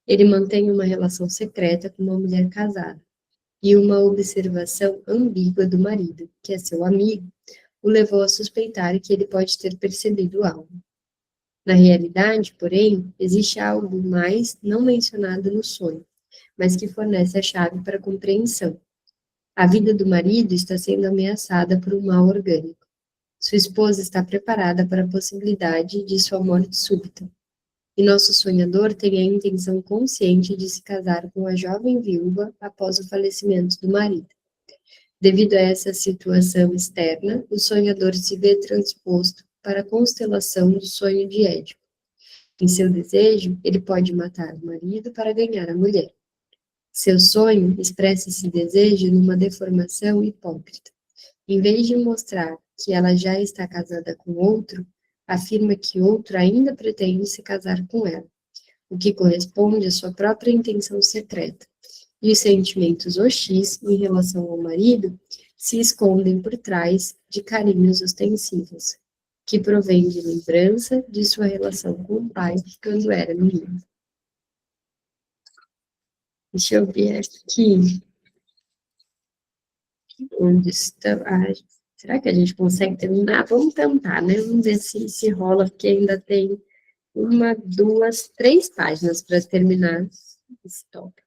Ele mantém uma relação secreta com uma mulher casada. E uma observação ambígua do marido, que é seu amigo, o levou a suspeitar que ele pode ter percebido algo. Na realidade, porém, existe algo mais não mencionado no sonho, mas que fornece a chave para a compreensão. A vida do marido está sendo ameaçada por um mal orgânico. Sua esposa está preparada para a possibilidade de sua morte súbita. E nosso sonhador tem a intenção consciente de se casar com a jovem viúva após o falecimento do marido. Devido a essa situação externa, o sonhador se vê transposto para a constelação do sonho de Édipo. Em seu desejo, ele pode matar o marido para ganhar a mulher. Seu sonho expressa esse desejo numa deformação hipócrita. Em vez de mostrar que ela já está casada com outro, afirma que outro ainda pretende se casar com ela, o que corresponde à sua própria intenção secreta. E os sentimentos hostis em relação ao marido se escondem por trás de carinhos ostensivos, que provém de lembrança de sua relação com o pai quando era menino. Deixa eu ver aqui. Onde está? Será que a gente consegue terminar? Vamos tentar, né? Vamos ver se rola, porque ainda tem 1, 2, 3 páginas para terminar esse tópico.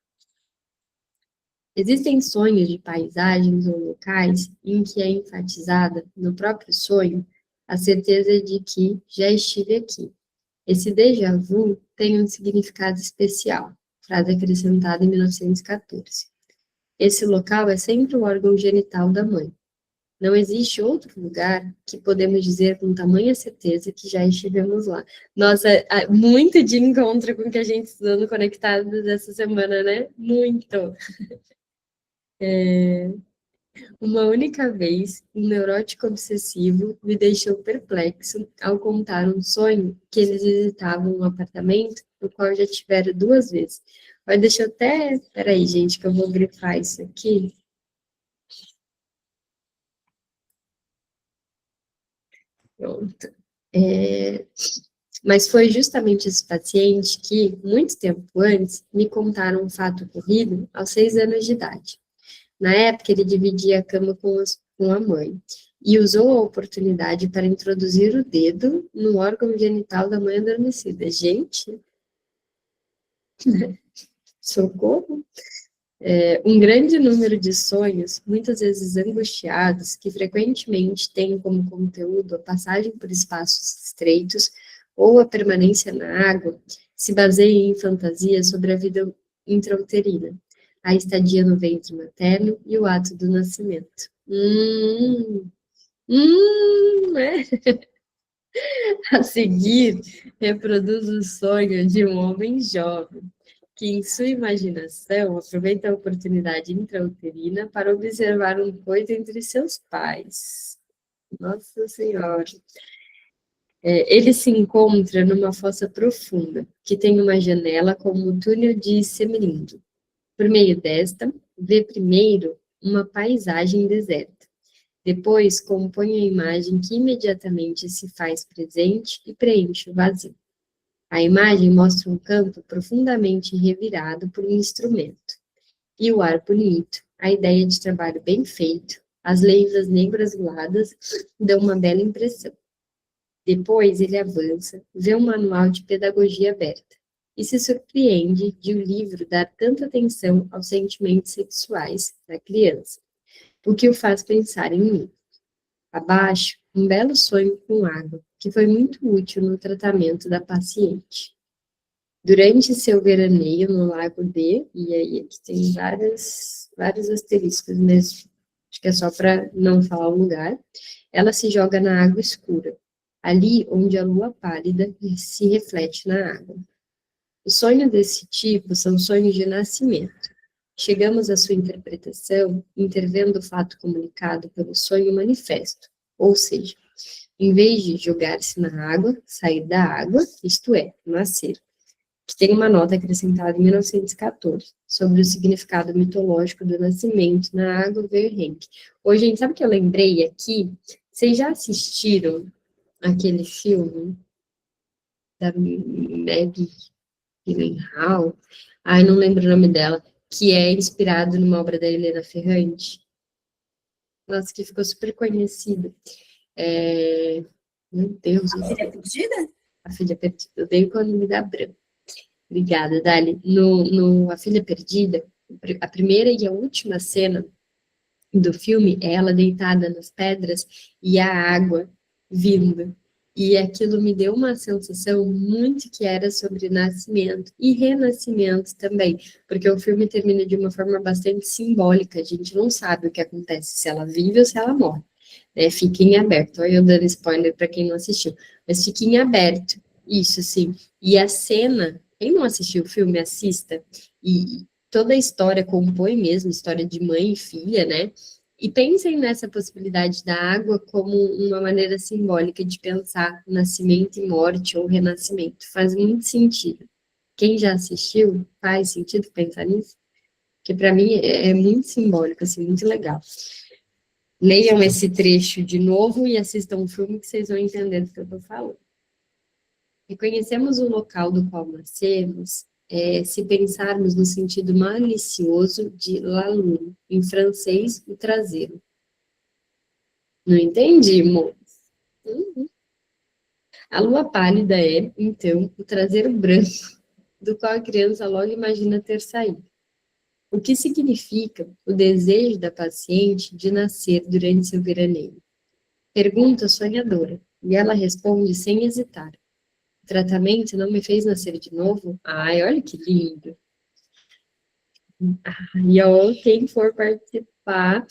Existem sonhos de paisagens ou locais em que é enfatizada, no próprio sonho, a certeza de que já estive aqui. Esse déjà vu tem um significado especial, frase acrescentada em 1914. Esse local é sempre o órgão genital da mãe. Não existe outro lugar que podemos dizer com tamanha certeza que já estivemos lá. Nossa, muito de encontro com o que a gente estudou no Conectados essa semana, né? Muito. Uma única vez, um neurótico obsessivo me deixou perplexo ao contar um sonho que eles visitavam um apartamento no qual já tiveram 2 vezes. Mas deixa eu até... Peraí, gente, que eu vou grifar isso aqui. Pronto. Mas foi justamente esse paciente que, muito tempo antes, me contaram um fato ocorrido aos 6 anos de idade. Na época, ele dividia a cama com a mãe e usou a oportunidade para introduzir o dedo no órgão genital da mãe adormecida. Gente, socorro! Um grande número de sonhos, muitas vezes angustiados, que frequentemente têm como conteúdo a passagem por espaços estreitos ou a permanência na água, se baseiam em fantasias sobre a vida intrauterina, a estadia no ventre materno e o ato do nascimento. Né? A seguir, reproduz o sonho de um homem jovem, que em sua imaginação aproveita a oportunidade intrauterina para observar um coito entre seus pais. Nossa Senhora! Ele se encontra numa fossa profunda, que tem uma janela como um túnel de semirindo. Por meio desta, vê primeiro uma paisagem deserta. Depois, compõe a imagem que imediatamente se faz presente e preenche o vazio. A imagem mostra um campo profundamente revirado por um instrumento. E o ar bonito, a ideia de trabalho bem feito, as leivas negras azuladas dão uma bela impressão. Depois ele avança, vê um manual de pedagogia aberta e se surpreende de o livro dar tanta atenção aos sentimentos sexuais da criança, o que o faz pensar em mim. Abaixo, um belo sonho com água, que foi muito útil no tratamento da paciente. Durante seu veraneio no Lago D, e aí aqui tem vários asteriscos mesmo, acho que é só para não falar o lugar, ela se joga na água escura, ali onde a lua pálida se reflete na água. Os sonhos desse tipo são sonhos de nascimento. Chegamos à sua interpretação intervendo o fato comunicado pelo sonho manifesto, ou seja, em vez de jogar-se na água, sair da água, isto é, nascer, que tem uma nota acrescentada em 1914, sobre o significado mitológico do nascimento na água Verhenck. Hoje, gente, sabe o que eu lembrei aqui? Vocês já assistiram aquele filme da Maggie Gyllenhaal? Ai, não lembro o nome dela, que é inspirado numa obra da Helena Ferrante. Nossa, que ficou super conhecida. Meu Deus. A Filha Perdida? A Filha Perdida. Eu dei quando me dá branco. Obrigada, Dali. A Filha Perdida, a primeira e a última cena do filme é ela deitada nas pedras e a água vindo. E aquilo me deu uma sensação muito que era sobre nascimento e renascimento também, porque o filme termina de uma forma bastante simbólica, a gente não sabe o que acontece, se ela vive ou se ela morre. Fica em aberto, olha eu dando spoiler para quem não assistiu, mas fica em aberto, isso sim. E a cena, quem não assistiu o filme, assista, e toda a história compõe mesmo, história de mãe e filha, né? E pensem nessa possibilidade da água como uma maneira simbólica de pensar nascimento e morte ou renascimento. Faz muito sentido. Quem já assistiu, faz sentido pensar nisso? Porque para mim é muito simbólico, assim, muito legal. Leiam esse trecho de novo e assistam o filme que vocês vão entender do que eu estou falando. Reconhecemos o local do qual nascemos se pensarmos no sentido malicioso de la lune, em francês, o traseiro. Não entendi, moço. A lua pálida é, então, o traseiro branco, do qual a criança logo imagina ter saído. O que significa o desejo da paciente de nascer durante seu veraneio? Pergunta sonhadora, e ela responde sem hesitar. O tratamento não me fez nascer de novo? Ai, olha que lindo. E ó, quem for participar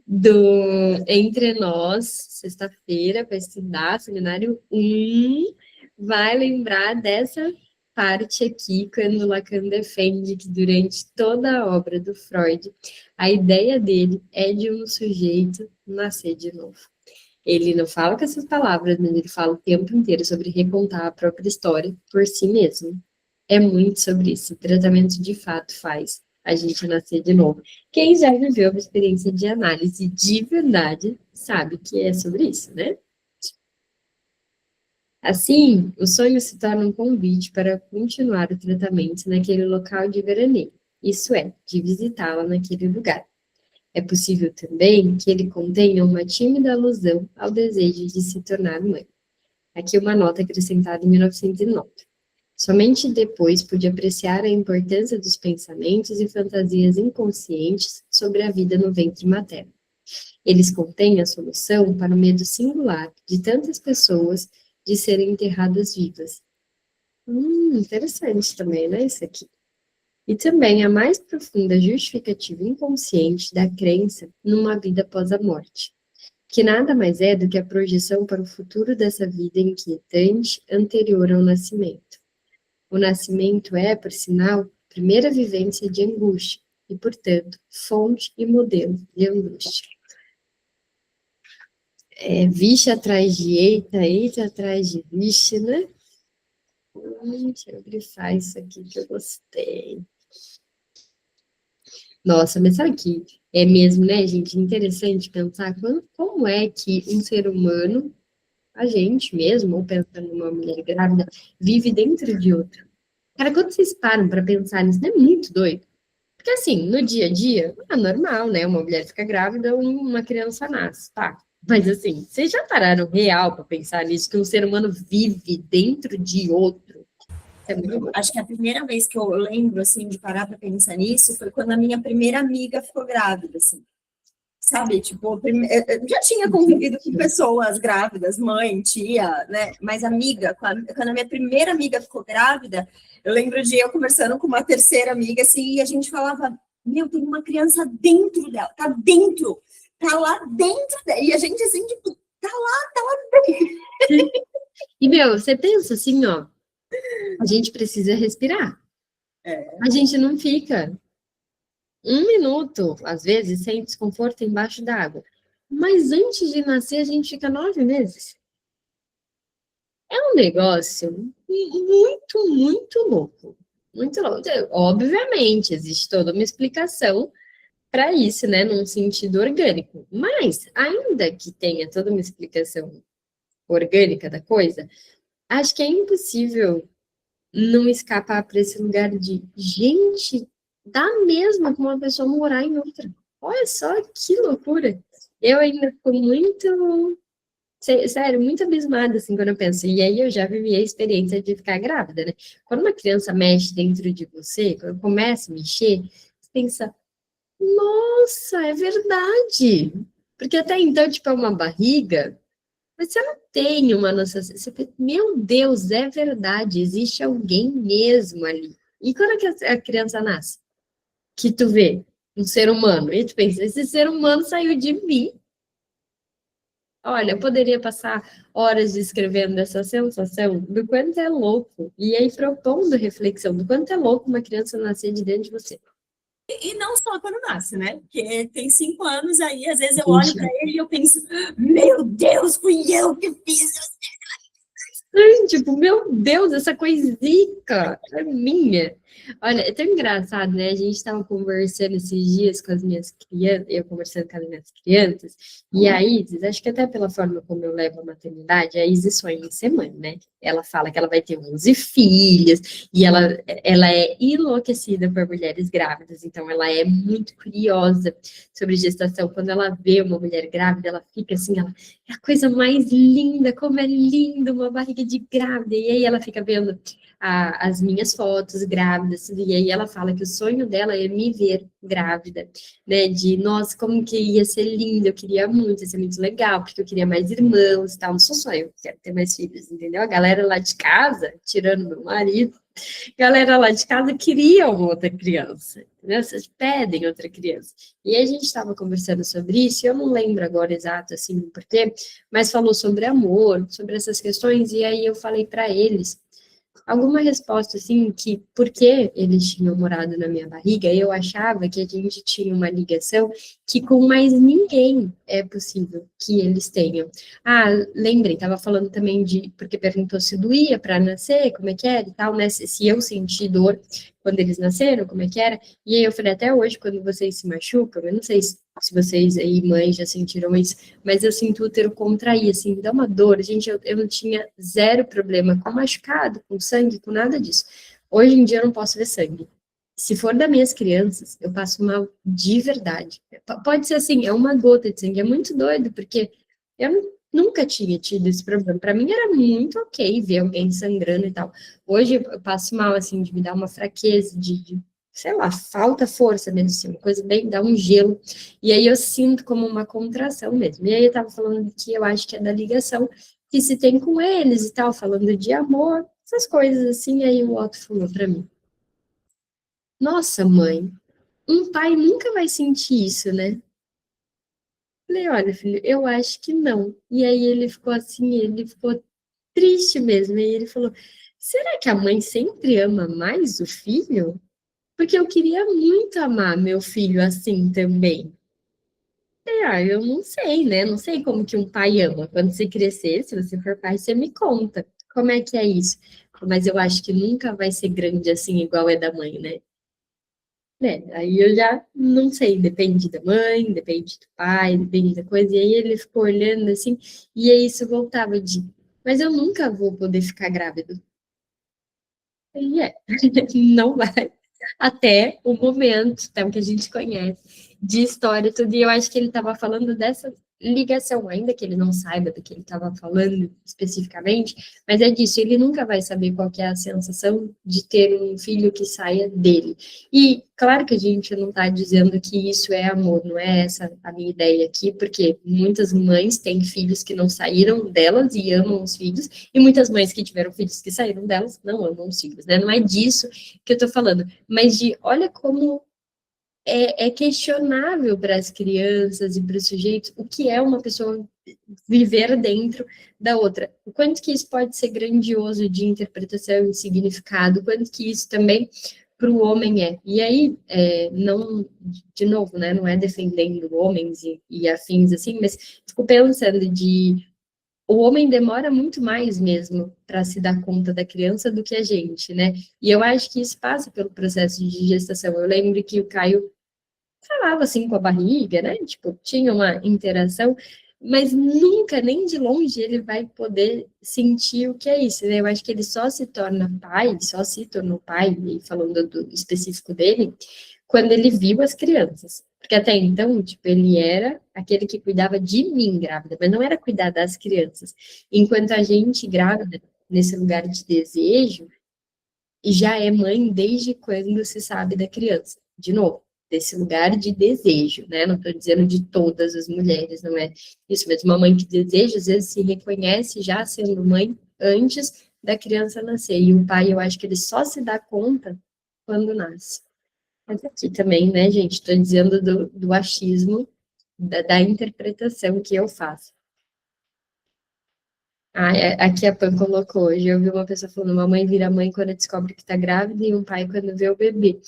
do Entre Nós, sexta-feira, para estudar, seminário 1, vai lembrar dessa parte aqui quando Lacan defende que durante toda a obra do Freud, a ideia dele é de um sujeito nascer de novo. Ele não fala com essas palavras, mas ele fala o tempo inteiro sobre recontar a própria história por si mesmo. É muito sobre isso. O tratamento de fato faz a gente nascer de novo. Quem já viveu uma experiência de análise de verdade sabe que é sobre isso, né? Assim, o sonho se torna um convite para continuar o tratamento naquele local de veraneio, isso é, de visitá-la naquele lugar. É possível também que ele contenha uma tímida alusão ao desejo de se tornar mãe. Aqui uma nota acrescentada em 1909. Somente depois pude apreciar a importância dos pensamentos e fantasias inconscientes sobre a vida no ventre materno. Eles contêm a solução para o medo singular de tantas pessoas de serem enterradas vivas. Interessante também, né, isso aqui. E também a mais profunda justificativa inconsciente da crença numa vida após a morte, que nada mais é do que a projeção para o futuro dessa vida inquietante anterior ao nascimento. O nascimento é, por sinal, a primeira vivência de angústia e, portanto, fonte e modelo de angústia. Vixe atrás de eita, eita atrás de vixe, né? Deixa eu grifar isso aqui que eu gostei. Nossa, mas sabe que é mesmo, né, gente? Interessante pensar como é que um ser humano, a gente mesmo, ou pensando numa mulher grávida, vive dentro de outro. Cara, quando vocês param para pensar nisso, não é muito doido? Porque assim, no dia a dia, é normal, né? Uma mulher fica grávida ou uma criança nasce, tá? Mas assim, vocês já pararam real para pensar nisso, que um ser humano vive dentro de outro? É muito bom. Acho que a primeira vez que eu lembro, assim, de parar para pensar nisso foi quando a minha primeira amiga ficou grávida, assim. Sabe, tipo, eu já tinha convivido com pessoas grávidas, mãe, tia, né? Mas amiga, quando a minha primeira amiga ficou grávida, eu lembro de eu conversando com uma terceira amiga, assim, e a gente falava, meu, tem uma criança dentro dela, tá lá dentro dela. E a gente, assim, tipo, tá lá dentro. E, meu, você pensa assim, ó, a gente precisa respirar. A gente não fica 1 minuto, às vezes, sem desconforto embaixo d'água. Mas antes de nascer, a gente fica 9 meses. É um negócio muito, muito louco. Muito louco. Obviamente, existe toda uma explicação para isso, né, num sentido orgânico. Mas, ainda que tenha toda uma explicação orgânica da coisa, acho que é impossível não escapar para esse lugar de, gente, dá mesmo com uma pessoa morar em outra. Olha só que loucura. Eu ainda fico muito, sério, muito abismada, assim, quando eu penso. E aí eu já vivi a experiência de ficar grávida, né? Quando uma criança mexe dentro de você, quando começa a mexer, você pensa, nossa, é verdade. Porque até então, tipo, é uma barriga, mas você não tem uma noção. Você pensa, meu Deus, é verdade, existe alguém mesmo ali. E quando é que a criança nasce? Que tu vê um ser humano, e tu pensa, esse ser humano saiu de mim. Olha, eu poderia passar horas descrevendo essa sensação do quanto é louco, e aí propondo reflexão do quanto é louco uma criança nascer de dentro de você. E não só quando nasce, né? Porque tem 5 anos aí, às vezes eu olho para ele e eu penso, meu Deus, fui eu que fiz. Tipo, meu Deus, essa coisica é minha. Olha, é tão engraçado, né? A gente estava conversando esses dias com as minhas crianças, eu conversando com as minhas crianças, e a Isis, acho que até pela forma como eu levo a maternidade, a Isis sonha em ser mãe, né? Ela fala que ela vai ter 11 filhas, e ela é enlouquecida por mulheres grávidas, então ela é muito curiosa sobre gestação. Quando ela vê uma mulher grávida, ela fica assim, ela é a coisa mais linda, como é lindo uma barriga de grávida. E aí ela fica vendo as minhas fotos grávidas, e aí ela fala que o sonho dela é me ver grávida, né? De, nossa, como que ia ser lindo, eu queria muito, ia ser muito legal, porque eu queria mais irmãos e tal. Não sou só eu, quero ter mais filhos, entendeu? A galera lá de casa, tirando meu marido, galera lá de casa queria uma outra criança, né? Vocês pedem outra criança. E aí a gente estava conversando sobre isso, e eu não lembro agora exato, assim, porquê, mas falou sobre amor, sobre essas questões, e aí eu falei para eles alguma resposta, assim, que porque eles tinham morado na minha barriga, eu achava que a gente tinha uma ligação que com mais ninguém é possível que eles tenham. Ah, lembrei, estava falando também de, porque perguntou se doía para nascer, como é que era e tal, né, se eu senti dor quando eles nasceram, como é que era, e aí eu falei, até hoje, quando vocês se machucam, eu não sei se vocês aí, mães, já sentiram isso, mas eu sinto o útero contrair, assim, me dá uma dor. Gente, eu não tinha zero problema com machucado, com sangue, com nada disso. Hoje em dia eu não posso ver sangue. Se for das minhas crianças, eu passo mal de verdade. Pode ser assim, é uma gota de sangue, é muito doido, porque eu nunca tinha tido esse problema. Para mim era muito ok ver alguém sangrando e tal. Hoje eu passo mal, assim, de me dar uma fraqueza, sei lá, falta força mesmo, assim, uma coisa bem, dá um gelo. E aí eu sinto como uma contração mesmo. E aí eu tava falando que eu acho que é da ligação que se tem com eles e tal, falando de amor, essas coisas assim. E aí o Otto falou pra mim: Nossa, mãe, um pai nunca vai sentir isso, né? Falei, olha, filho, eu acho que não. E aí ele ficou assim, ele ficou triste mesmo. E aí ele falou: Será que a mãe sempre ama mais o filho? Porque eu queria muito amar meu filho assim também. Eu não sei, né? Não sei como que um pai ama. Quando você crescer, se você for pai, você me conta. Como é que é isso? Mas eu acho que nunca vai ser grande assim, igual é da mãe, né? Aí eu já não sei, depende da mãe, depende do pai, depende da coisa. E aí ele ficou olhando assim, e aí isso voltava de, mas eu nunca vou poder ficar grávida. E não vai. Até o momento, até o que a gente conhece de história e tudo. E eu acho que ele estava falando dessa ligação, ainda que ele não saiba do que ele estava falando especificamente, mas é disso, ele nunca vai saber qual que é a sensação de ter um filho que saia dele. E claro que a gente não está dizendo que isso é amor, não é essa a minha ideia aqui, porque muitas mães têm filhos que não saíram delas e amam os filhos, e muitas mães que tiveram filhos que saíram delas não amam os filhos, né? Não é disso que eu tô falando, mas de olha como é questionável para as crianças e para os sujeitos o que é uma pessoa viver dentro da outra. O quanto que isso pode ser grandioso de interpretação e significado, o quanto que isso também para o homem é. E aí, não, de novo, né, não é defendendo homens e afins assim, mas fico pensando de o homem demora muito mais mesmo para se dar conta da criança do que a gente, né? E eu acho que isso passa pelo processo de gestação. Eu lembro que o Caio falava assim com a barriga, né? Tipo, tinha uma interação, mas nunca, nem de longe, ele vai poder sentir o que é isso, né? Eu acho que ele só se torna pai, só se tornou pai, e falando do específico dele, quando ele viu as crianças. Porque até então, tipo, ele era aquele que cuidava de mim grávida, mas não era cuidar das crianças. Enquanto a gente grávida, nesse lugar de desejo, já é mãe desde quando se sabe da criança. De novo, desse lugar de desejo, né? Não estou dizendo de todas as mulheres, não é isso mesmo. Uma mãe que deseja, às vezes, se reconhece já sendo mãe antes da criança nascer. E o pai, eu acho que ele só se dá conta quando nasce. Mas aqui também, né, gente, estou dizendo do achismo, da interpretação que eu faço. Ah, aqui a Pan colocou hoje. Eu vi uma pessoa falando: uma mãe vira mãe quando descobre que está grávida e um pai quando vê o bebê.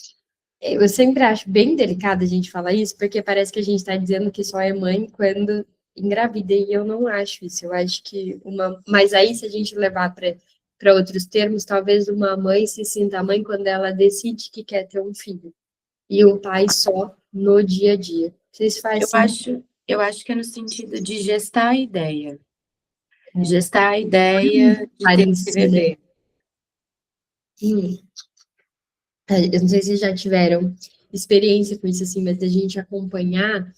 Eu sempre acho bem delicado a gente falar isso, porque parece que a gente está dizendo que só é mãe quando engravida, e eu não acho isso. Eu acho que uma. Mas aí, se a gente levar para outros termos, talvez uma mãe se sinta mãe quando ela decide que quer ter um filho, e um pai só no dia a dia. Vocês fazem. Eu acho que é no sentido de gestar a ideia. Gestar a ideia de ter esse Parecer, né? bebê. Hum. Eu não sei se já tiveram experiência com isso, assim, mas da gente acompanhar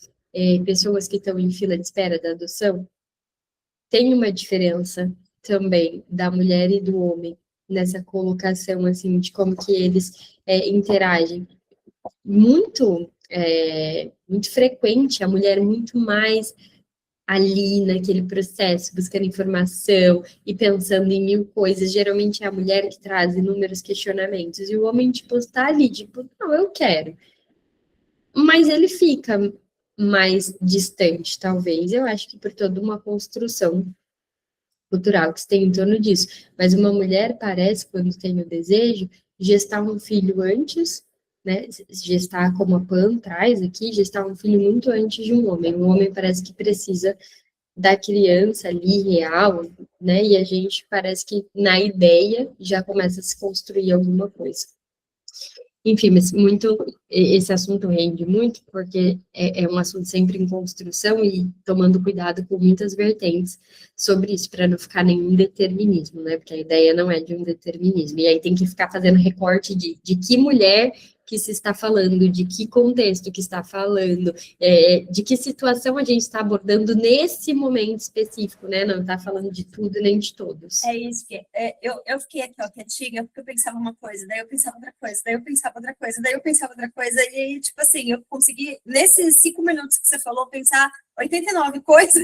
pessoas que estão em fila de espera da adoção, tem uma diferença também da mulher e do homem nessa colocação, assim, de como que eles interagem. Muito frequente, a mulher muito mais ali naquele processo, buscando informação e pensando em mil coisas. Geralmente é a mulher que traz inúmeros questionamentos, e o homem, tipo, está ali, tipo, não, eu quero. Mas ele fica mais distante, talvez. Eu acho que por toda uma construção cultural que se tem em torno disso. Mas uma mulher parece, quando tem o desejo, gestar um filho antes, né? Gestar, como a Pan traz aqui, gestar um filho muito antes de um homem. Um homem parece que precisa da criança ali real, né? E a gente parece que na ideia já começa a se construir alguma coisa. Enfim, mas esse assunto rende muito, porque é um assunto sempre em construção e tomando cuidado com muitas vertentes sobre isso, para não ficar nenhum determinismo, né? Porque a ideia não é de um determinismo. E aí tem que ficar fazendo recorte de que mulher que se está falando, de que contexto que está falando, de que situação a gente está abordando nesse momento específico, né? Não está falando de tudo nem de todos. É isso que eu fiquei aqui, ó, quietinha, porque eu pensava uma coisa, daí eu pensava outra coisa, daí eu pensava outra coisa, daí eu pensava outra coisa, e aí, tipo assim, eu consegui, nesses 5 minutos que você falou, pensar 89 coisas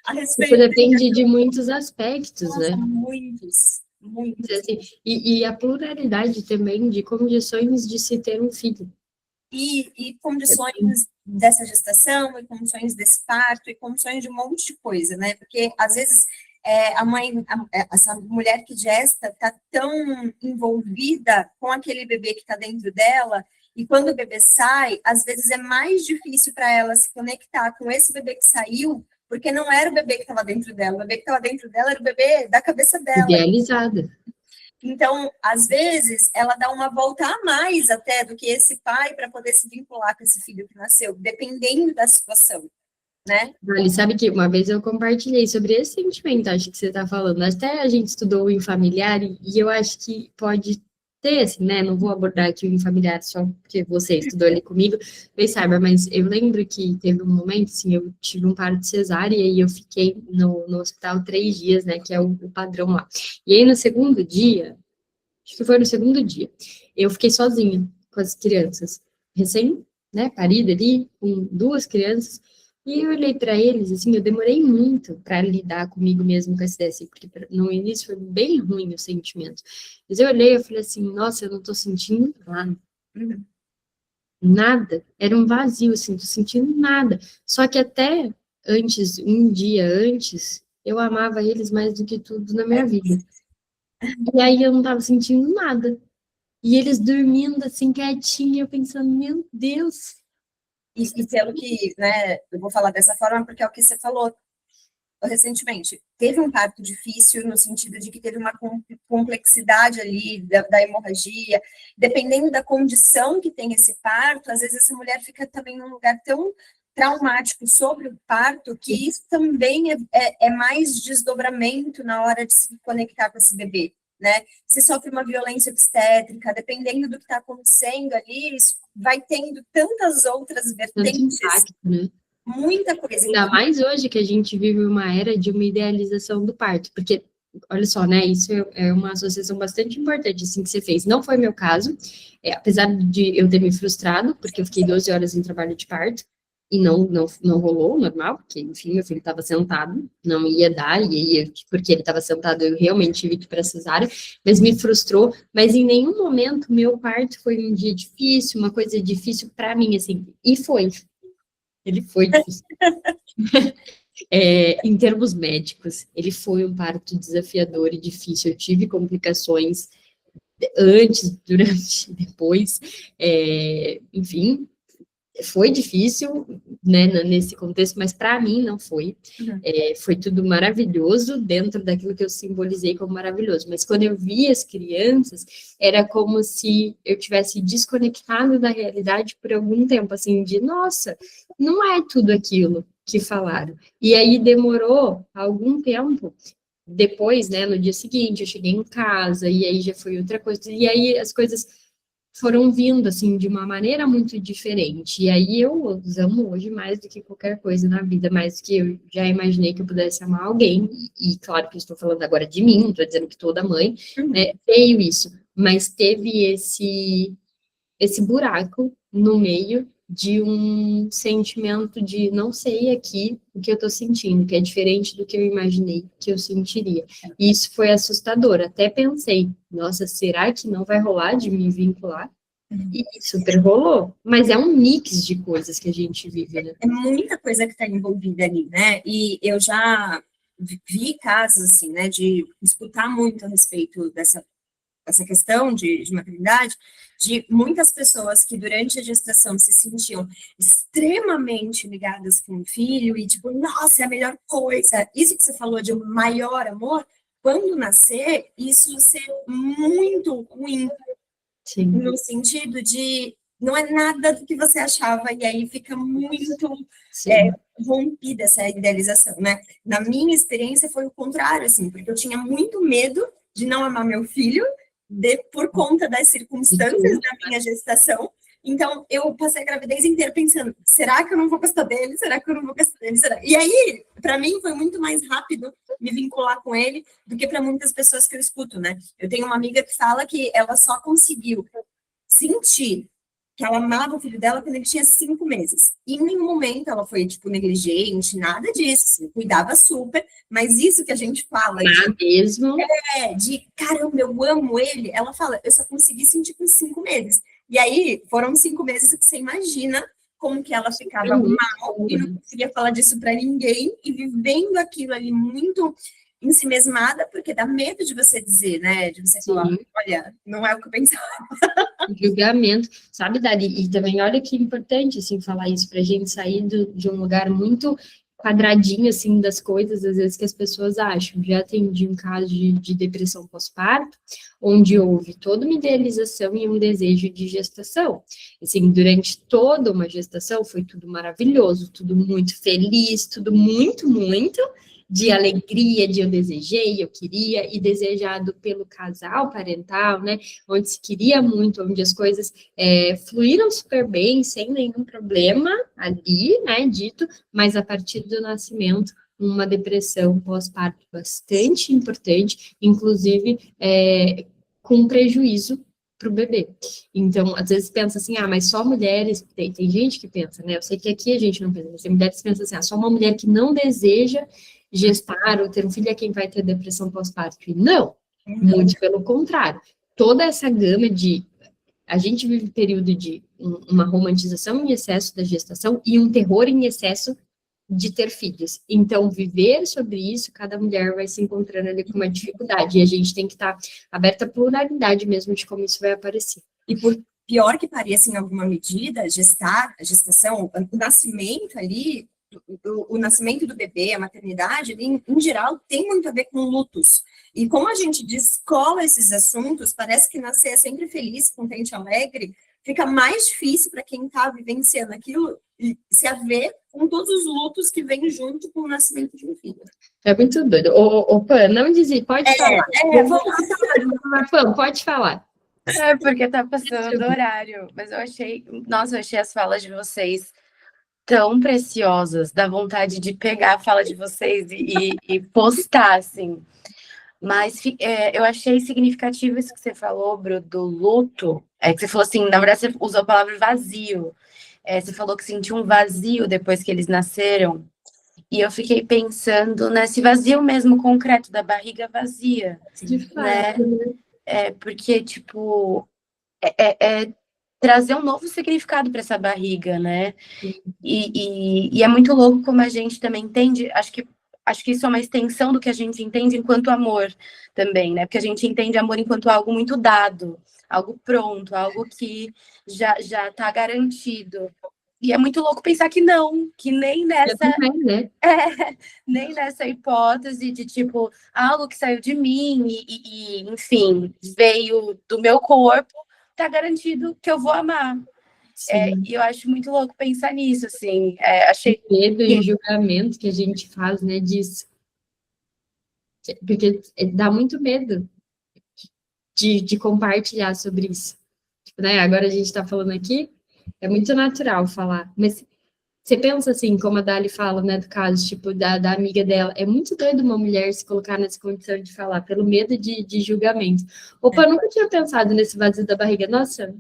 a respeito. Isso depende de muitos aspectos, Nossa, né? Muitos. Assim, e a pluralidade também de condições de se ter um filho. E condições dessa gestação, e condições desse parto, e condições de um monte de coisa, né? Porque, às vezes, essa mulher que gesta está tão envolvida com aquele bebê que está dentro dela, e quando o bebê sai, às vezes é mais difícil para ela se conectar com esse bebê que saiu, porque não era o bebê que estava dentro dela, o bebê que estava dentro dela era o bebê da cabeça dela. Idealizada. Então, às vezes, ela dá uma volta a mais até do que esse pai para poder se vincular com esse filho que nasceu, dependendo da situação, né? Vale, sabe que uma vez eu compartilhei sobre esse sentimento, acho que você está falando, até a gente estudou em familiar, e eu acho que pode ter, assim, né, não vou abordar aqui o em familiar só porque você estudou ali comigo, bem saiba, mas eu lembro que teve um momento, assim, eu tive um parto de cesárea, e aí eu fiquei no hospital 3 dias, né, que é o padrão lá, e aí no segundo dia, acho que foi no segundo dia, eu fiquei sozinha com as crianças, recém, né, parida ali, com 2 crianças, e eu olhei para eles, assim, eu demorei muito para lidar comigo mesmo com essa ideia, assim, porque no início foi bem ruim o sentimento. Mas eu olhei e falei assim, nossa, eu não tô sentindo nada. Nada. Era um vazio, assim, não tô sentindo nada. Só que até antes, um dia antes, eu amava eles mais do que tudo na minha vida. E aí eu não tava sentindo nada. E eles dormindo, assim, quietinho, eu pensando, meu Deus. E pelo que, né, eu vou falar dessa forma porque é o que você falou recentemente. Teve um parto difícil no sentido de que teve uma complexidade ali da hemorragia, dependendo da condição que tem esse parto, às vezes essa mulher fica também num lugar tão traumático sobre o parto, que isso também é mais desdobramento na hora de se conectar com esse bebê, né? Se sofre uma violência obstétrica, dependendo do que está acontecendo ali, isso vai tendo tantas outras vertentes, Impacto, né? muita coisa. Ainda mais hoje que a gente vive uma era de uma idealização do parto, porque, olha só, né, isso é uma associação bastante importante, assim, que você fez. Não foi meu caso, apesar de eu ter me frustrado, porque eu fiquei 12 horas em trabalho de parto, e não rolou, normal, porque, enfim, meu filho estava sentado, não ia dar, porque ele estava sentado, eu realmente tive que ir para cesárea, mas me frustrou, mas em nenhum momento meu parto foi um dia difícil, uma coisa difícil para mim, assim, e foi. Ele foi difícil. Em termos médicos, ele foi um parto desafiador e difícil. Eu tive complicações antes, durante, depois. Enfim, foi difícil, né, nesse contexto, mas para mim não foi. Foi tudo maravilhoso dentro daquilo que eu simbolizei como maravilhoso. Mas quando eu vi as crianças, era como se eu tivesse desconectado da realidade por algum tempo, assim, de nossa, não é tudo aquilo que falaram. E aí demorou algum tempo. Depois, né, no dia seguinte, eu cheguei em casa, e aí já foi outra coisa. E aí as coisas foram vindo, assim, de uma maneira muito diferente. E aí eu os amo hoje mais do que qualquer coisa na vida, mais do que eu já imaginei que eu pudesse amar alguém. E claro que eu estou falando agora de mim, não estou dizendo que toda mãe, né, veio isso. Mas teve esse buraco no meio de um sentimento de não sei aqui o que eu estou sentindo, que é diferente do que eu imaginei que eu sentiria. E isso foi assustador. Até pensei, nossa, será que não vai rolar de me vincular? E super rolou. Mas é um mix de coisas que a gente vive, né? É muita coisa que está envolvida ali, né? E eu já vi casos, assim, né, de escutar muito a respeito dessa questão de maternidade, de muitas pessoas que durante a gestação se sentiam extremamente ligadas com o filho e tipo, nossa, é a melhor coisa. Isso que você falou de um maior amor, quando nascer, isso ser muito ruim, Sim. no sentido de não é nada do que você achava, e aí fica muito rompida essa idealização, né? Na minha experiência foi o contrário, assim, porque eu tinha muito medo de não amar meu filho, por conta das circunstâncias da minha gestação. Então, eu passei a gravidez inteira pensando, será que eu não vou gostar dele? Será que eu não vou gostar dele? Será? E aí, para mim, foi muito mais rápido me vincular com ele do que para muitas pessoas que eu escuto, né? Eu tenho uma amiga que fala que ela só conseguiu sentir que ela amava o filho dela quando ele tinha 5 meses. E em nenhum momento ela foi, tipo, negligente, nada disso. Assim, cuidava super, mas isso que a gente fala mesmo. De caramba, eu amo ele. Ela fala, eu só consegui sentir com 5 meses. E aí, foram 5 meses que você imagina como que ela ficava mal e não conseguia falar disso para ninguém e vivendo aquilo ali muito em si mesmada, porque dá medo de você dizer, né? De você falar, olha, não é o que eu pensava. Julgamento, sabe, Dari? E também olha que importante, assim, falar isso pra gente sair de um lugar muito quadradinho, assim, das coisas, às vezes, que as pessoas acham. Já atendi um caso de depressão pós-parto, onde houve toda uma idealização e um desejo de gestação. Assim, durante toda uma gestação foi tudo maravilhoso, tudo muito feliz, tudo muito, muito de alegria, de eu desejei, eu queria, e desejado pelo casal parental, né, onde se queria muito, onde as coisas fluíram super bem, sem nenhum problema ali, né, dito, mas a partir do nascimento, uma depressão pós-parto bastante importante, inclusive com prejuízo para o bebê. Então, às vezes pensa assim, mas só mulheres, tem gente que pensa, né, eu sei que aqui a gente não pensa, mas tem mulheres que pensam assim, só uma mulher que não deseja gestar ou ter um filho é quem vai ter depressão pós-parto. E não, muito pelo contrário. Toda essa gama de... A gente vive um período de uma romantização em excesso da gestação e um terror em excesso de ter filhos. Então, viver sobre isso, cada mulher vai se encontrando ali com uma dificuldade. E a gente tem que estar aberta à pluralidade mesmo de como isso vai aparecer. E por pior que pareça em alguma medida, a gestação, o nascimento ali, o nascimento do bebê, a maternidade, em geral, tem muito a ver com lutos. E como a gente descola esses assuntos, parece que nascer é sempre feliz, contente, alegre, fica mais difícil para quem está vivenciando aquilo e se haver com todos os lutos que vêm junto com o nascimento de um filho. É muito doido. Ô, Pan, não dizer, pode falar. Pan, pode falar. Porque tá passando do horário, mas eu achei as falas de vocês tão preciosas, dá vontade de pegar a fala de vocês e postar, assim. Mas eu achei significativo isso que você falou, Bru, do luto. Que você falou assim, na verdade você usou a palavra vazio. Você falou que sentiu um vazio depois que eles nasceram. E eu fiquei pensando nesse vazio mesmo concreto, da barriga vazia. De fato, né? Porque, tipo, trazer um novo significado para essa barriga, né? E é muito louco como a gente também entende, acho que isso é uma extensão do que a gente entende enquanto amor também, né? Porque a gente entende amor enquanto algo muito dado, algo pronto, algo que já está garantido. E é muito louco pensar que não, que nem nessa... também, né? nem nessa hipótese de, tipo, algo que saiu de mim e enfim, veio do meu corpo, tá garantido que eu vou amar. E eu acho muito louco pensar nisso, assim. Achei... O medo e o julgamento que a gente faz, né, disso. Porque dá muito medo de compartilhar sobre isso. Tipo, né? Agora a gente está falando aqui, é muito natural falar, mas você pensa assim, como a Dali fala, né, do caso, tipo, da amiga dela, é muito doido uma mulher se colocar nessa condição de falar, pelo medo de julgamento. Opa, eu nunca tinha pensado nesse vazio da barriga, nossa.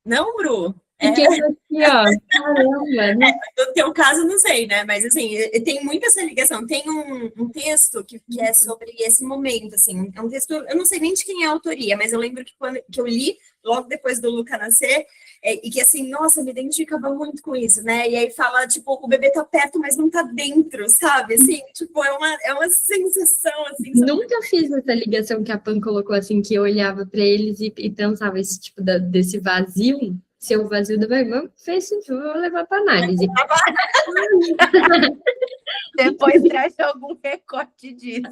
Não, Bru? Fiquei aqui, ó, caramba, né? No teu caso, não sei, né? Mas, assim, tem muita essa ligação. Tem um texto que é sobre esse momento, assim. É um texto, eu não sei nem de quem é a autoria, mas eu lembro que quando que eu li, logo depois do Luca nascer, e que, assim, nossa, me identificava muito com isso, né? E aí fala, tipo, o bebê tá perto, mas não tá dentro, sabe? Assim, tipo, é uma sensação, assim. Nunca fiz essa ligação que a Pan colocou, assim, que eu olhava para eles e pensava esse tipo desse vazio, ser o vazio da minha irmã, fez sentido, vou levar para análise. Depois traz algum recorte disso.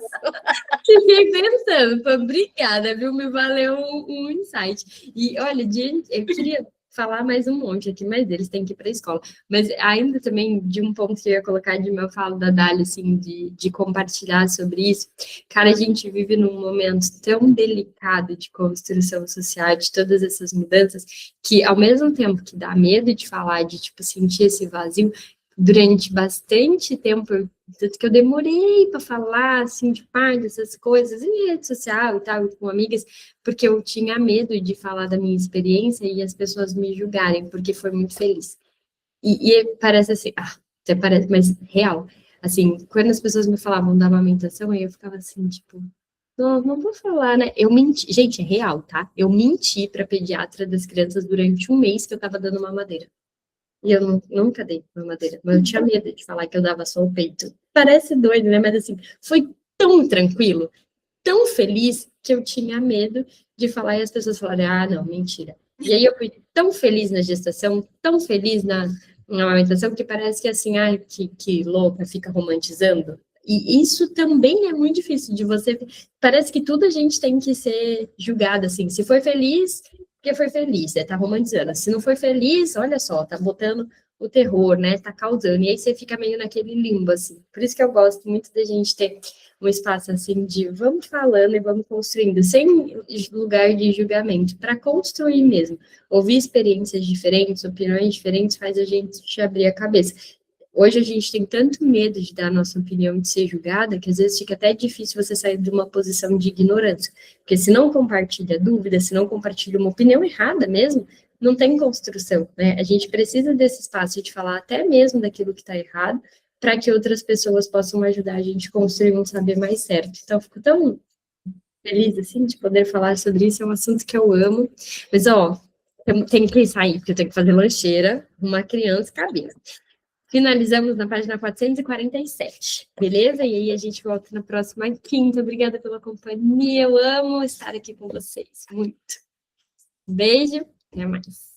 Fiquei pensando, pô, obrigada, viu? Me valeu um insight. E olha, eu queria falar mais um monte aqui, mas eles têm que ir para a escola. Mas ainda também de um ponto que eu ia colocar de meu falo da Dália, assim, de compartilhar sobre isso. Cara, a gente vive num momento tão delicado de construção social, de todas essas mudanças, que ao mesmo tempo que dá medo de falar, de tipo sentir esse vazio, durante bastante tempo, tanto que eu demorei para falar, assim, de pai, dessas coisas, em rede social e tal, com amigas, porque eu tinha medo de falar da minha experiência e as pessoas me julgarem, porque foi muito feliz. E parece assim, até parece, mas real. Assim, quando as pessoas me falavam da amamentação, aí eu ficava assim, tipo, não vou falar, né? Eu menti, gente, é real, tá? Eu menti para pediatra das crianças durante um mês que eu tava dando mamadeira. E eu nunca dei mamadeira, mas eu tinha medo de falar que eu dava só o peito. Parece doido, né? Mas assim, foi tão tranquilo, tão feliz, que eu tinha medo de falar e as pessoas falarem, não, mentira. E aí eu fui tão feliz na gestação, tão feliz na amamentação, que parece que assim, que louca, fica romantizando. E isso também é muito difícil de você. Parece que tudo a gente tem que ser julgado, assim. Se foi feliz, porque foi feliz, tá romantizando. Se não foi feliz, olha só, tá botando o terror, né? Tá causando. E aí você fica meio naquele limbo, assim. Por isso que eu gosto muito da gente ter um espaço assim de vamos falando e vamos construindo, sem lugar de julgamento, para construir mesmo. Ouvir experiências diferentes, opiniões diferentes, faz a gente te abrir a cabeça. Hoje a gente tem tanto medo de dar a nossa opinião, de ser julgada, que às vezes fica até difícil você sair de uma posição de ignorância. Porque se não compartilha dúvida, se não compartilha uma opinião errada mesmo, não tem construção, né? A gente precisa desse espaço de falar até mesmo daquilo que está errado, para que outras pessoas possam ajudar a gente a construir um saber mais certo. Então, eu fico tão feliz, assim, de poder falar sobre isso, é um assunto que eu amo. Mas, ó, eu tenho que sair, porque eu tenho que fazer lancheira, uma criança e cabelo. Finalizamos na página 447, beleza? E aí a gente volta na próxima quinta. Obrigada pela companhia, eu amo estar aqui com vocês, muito. Beijo, até mais.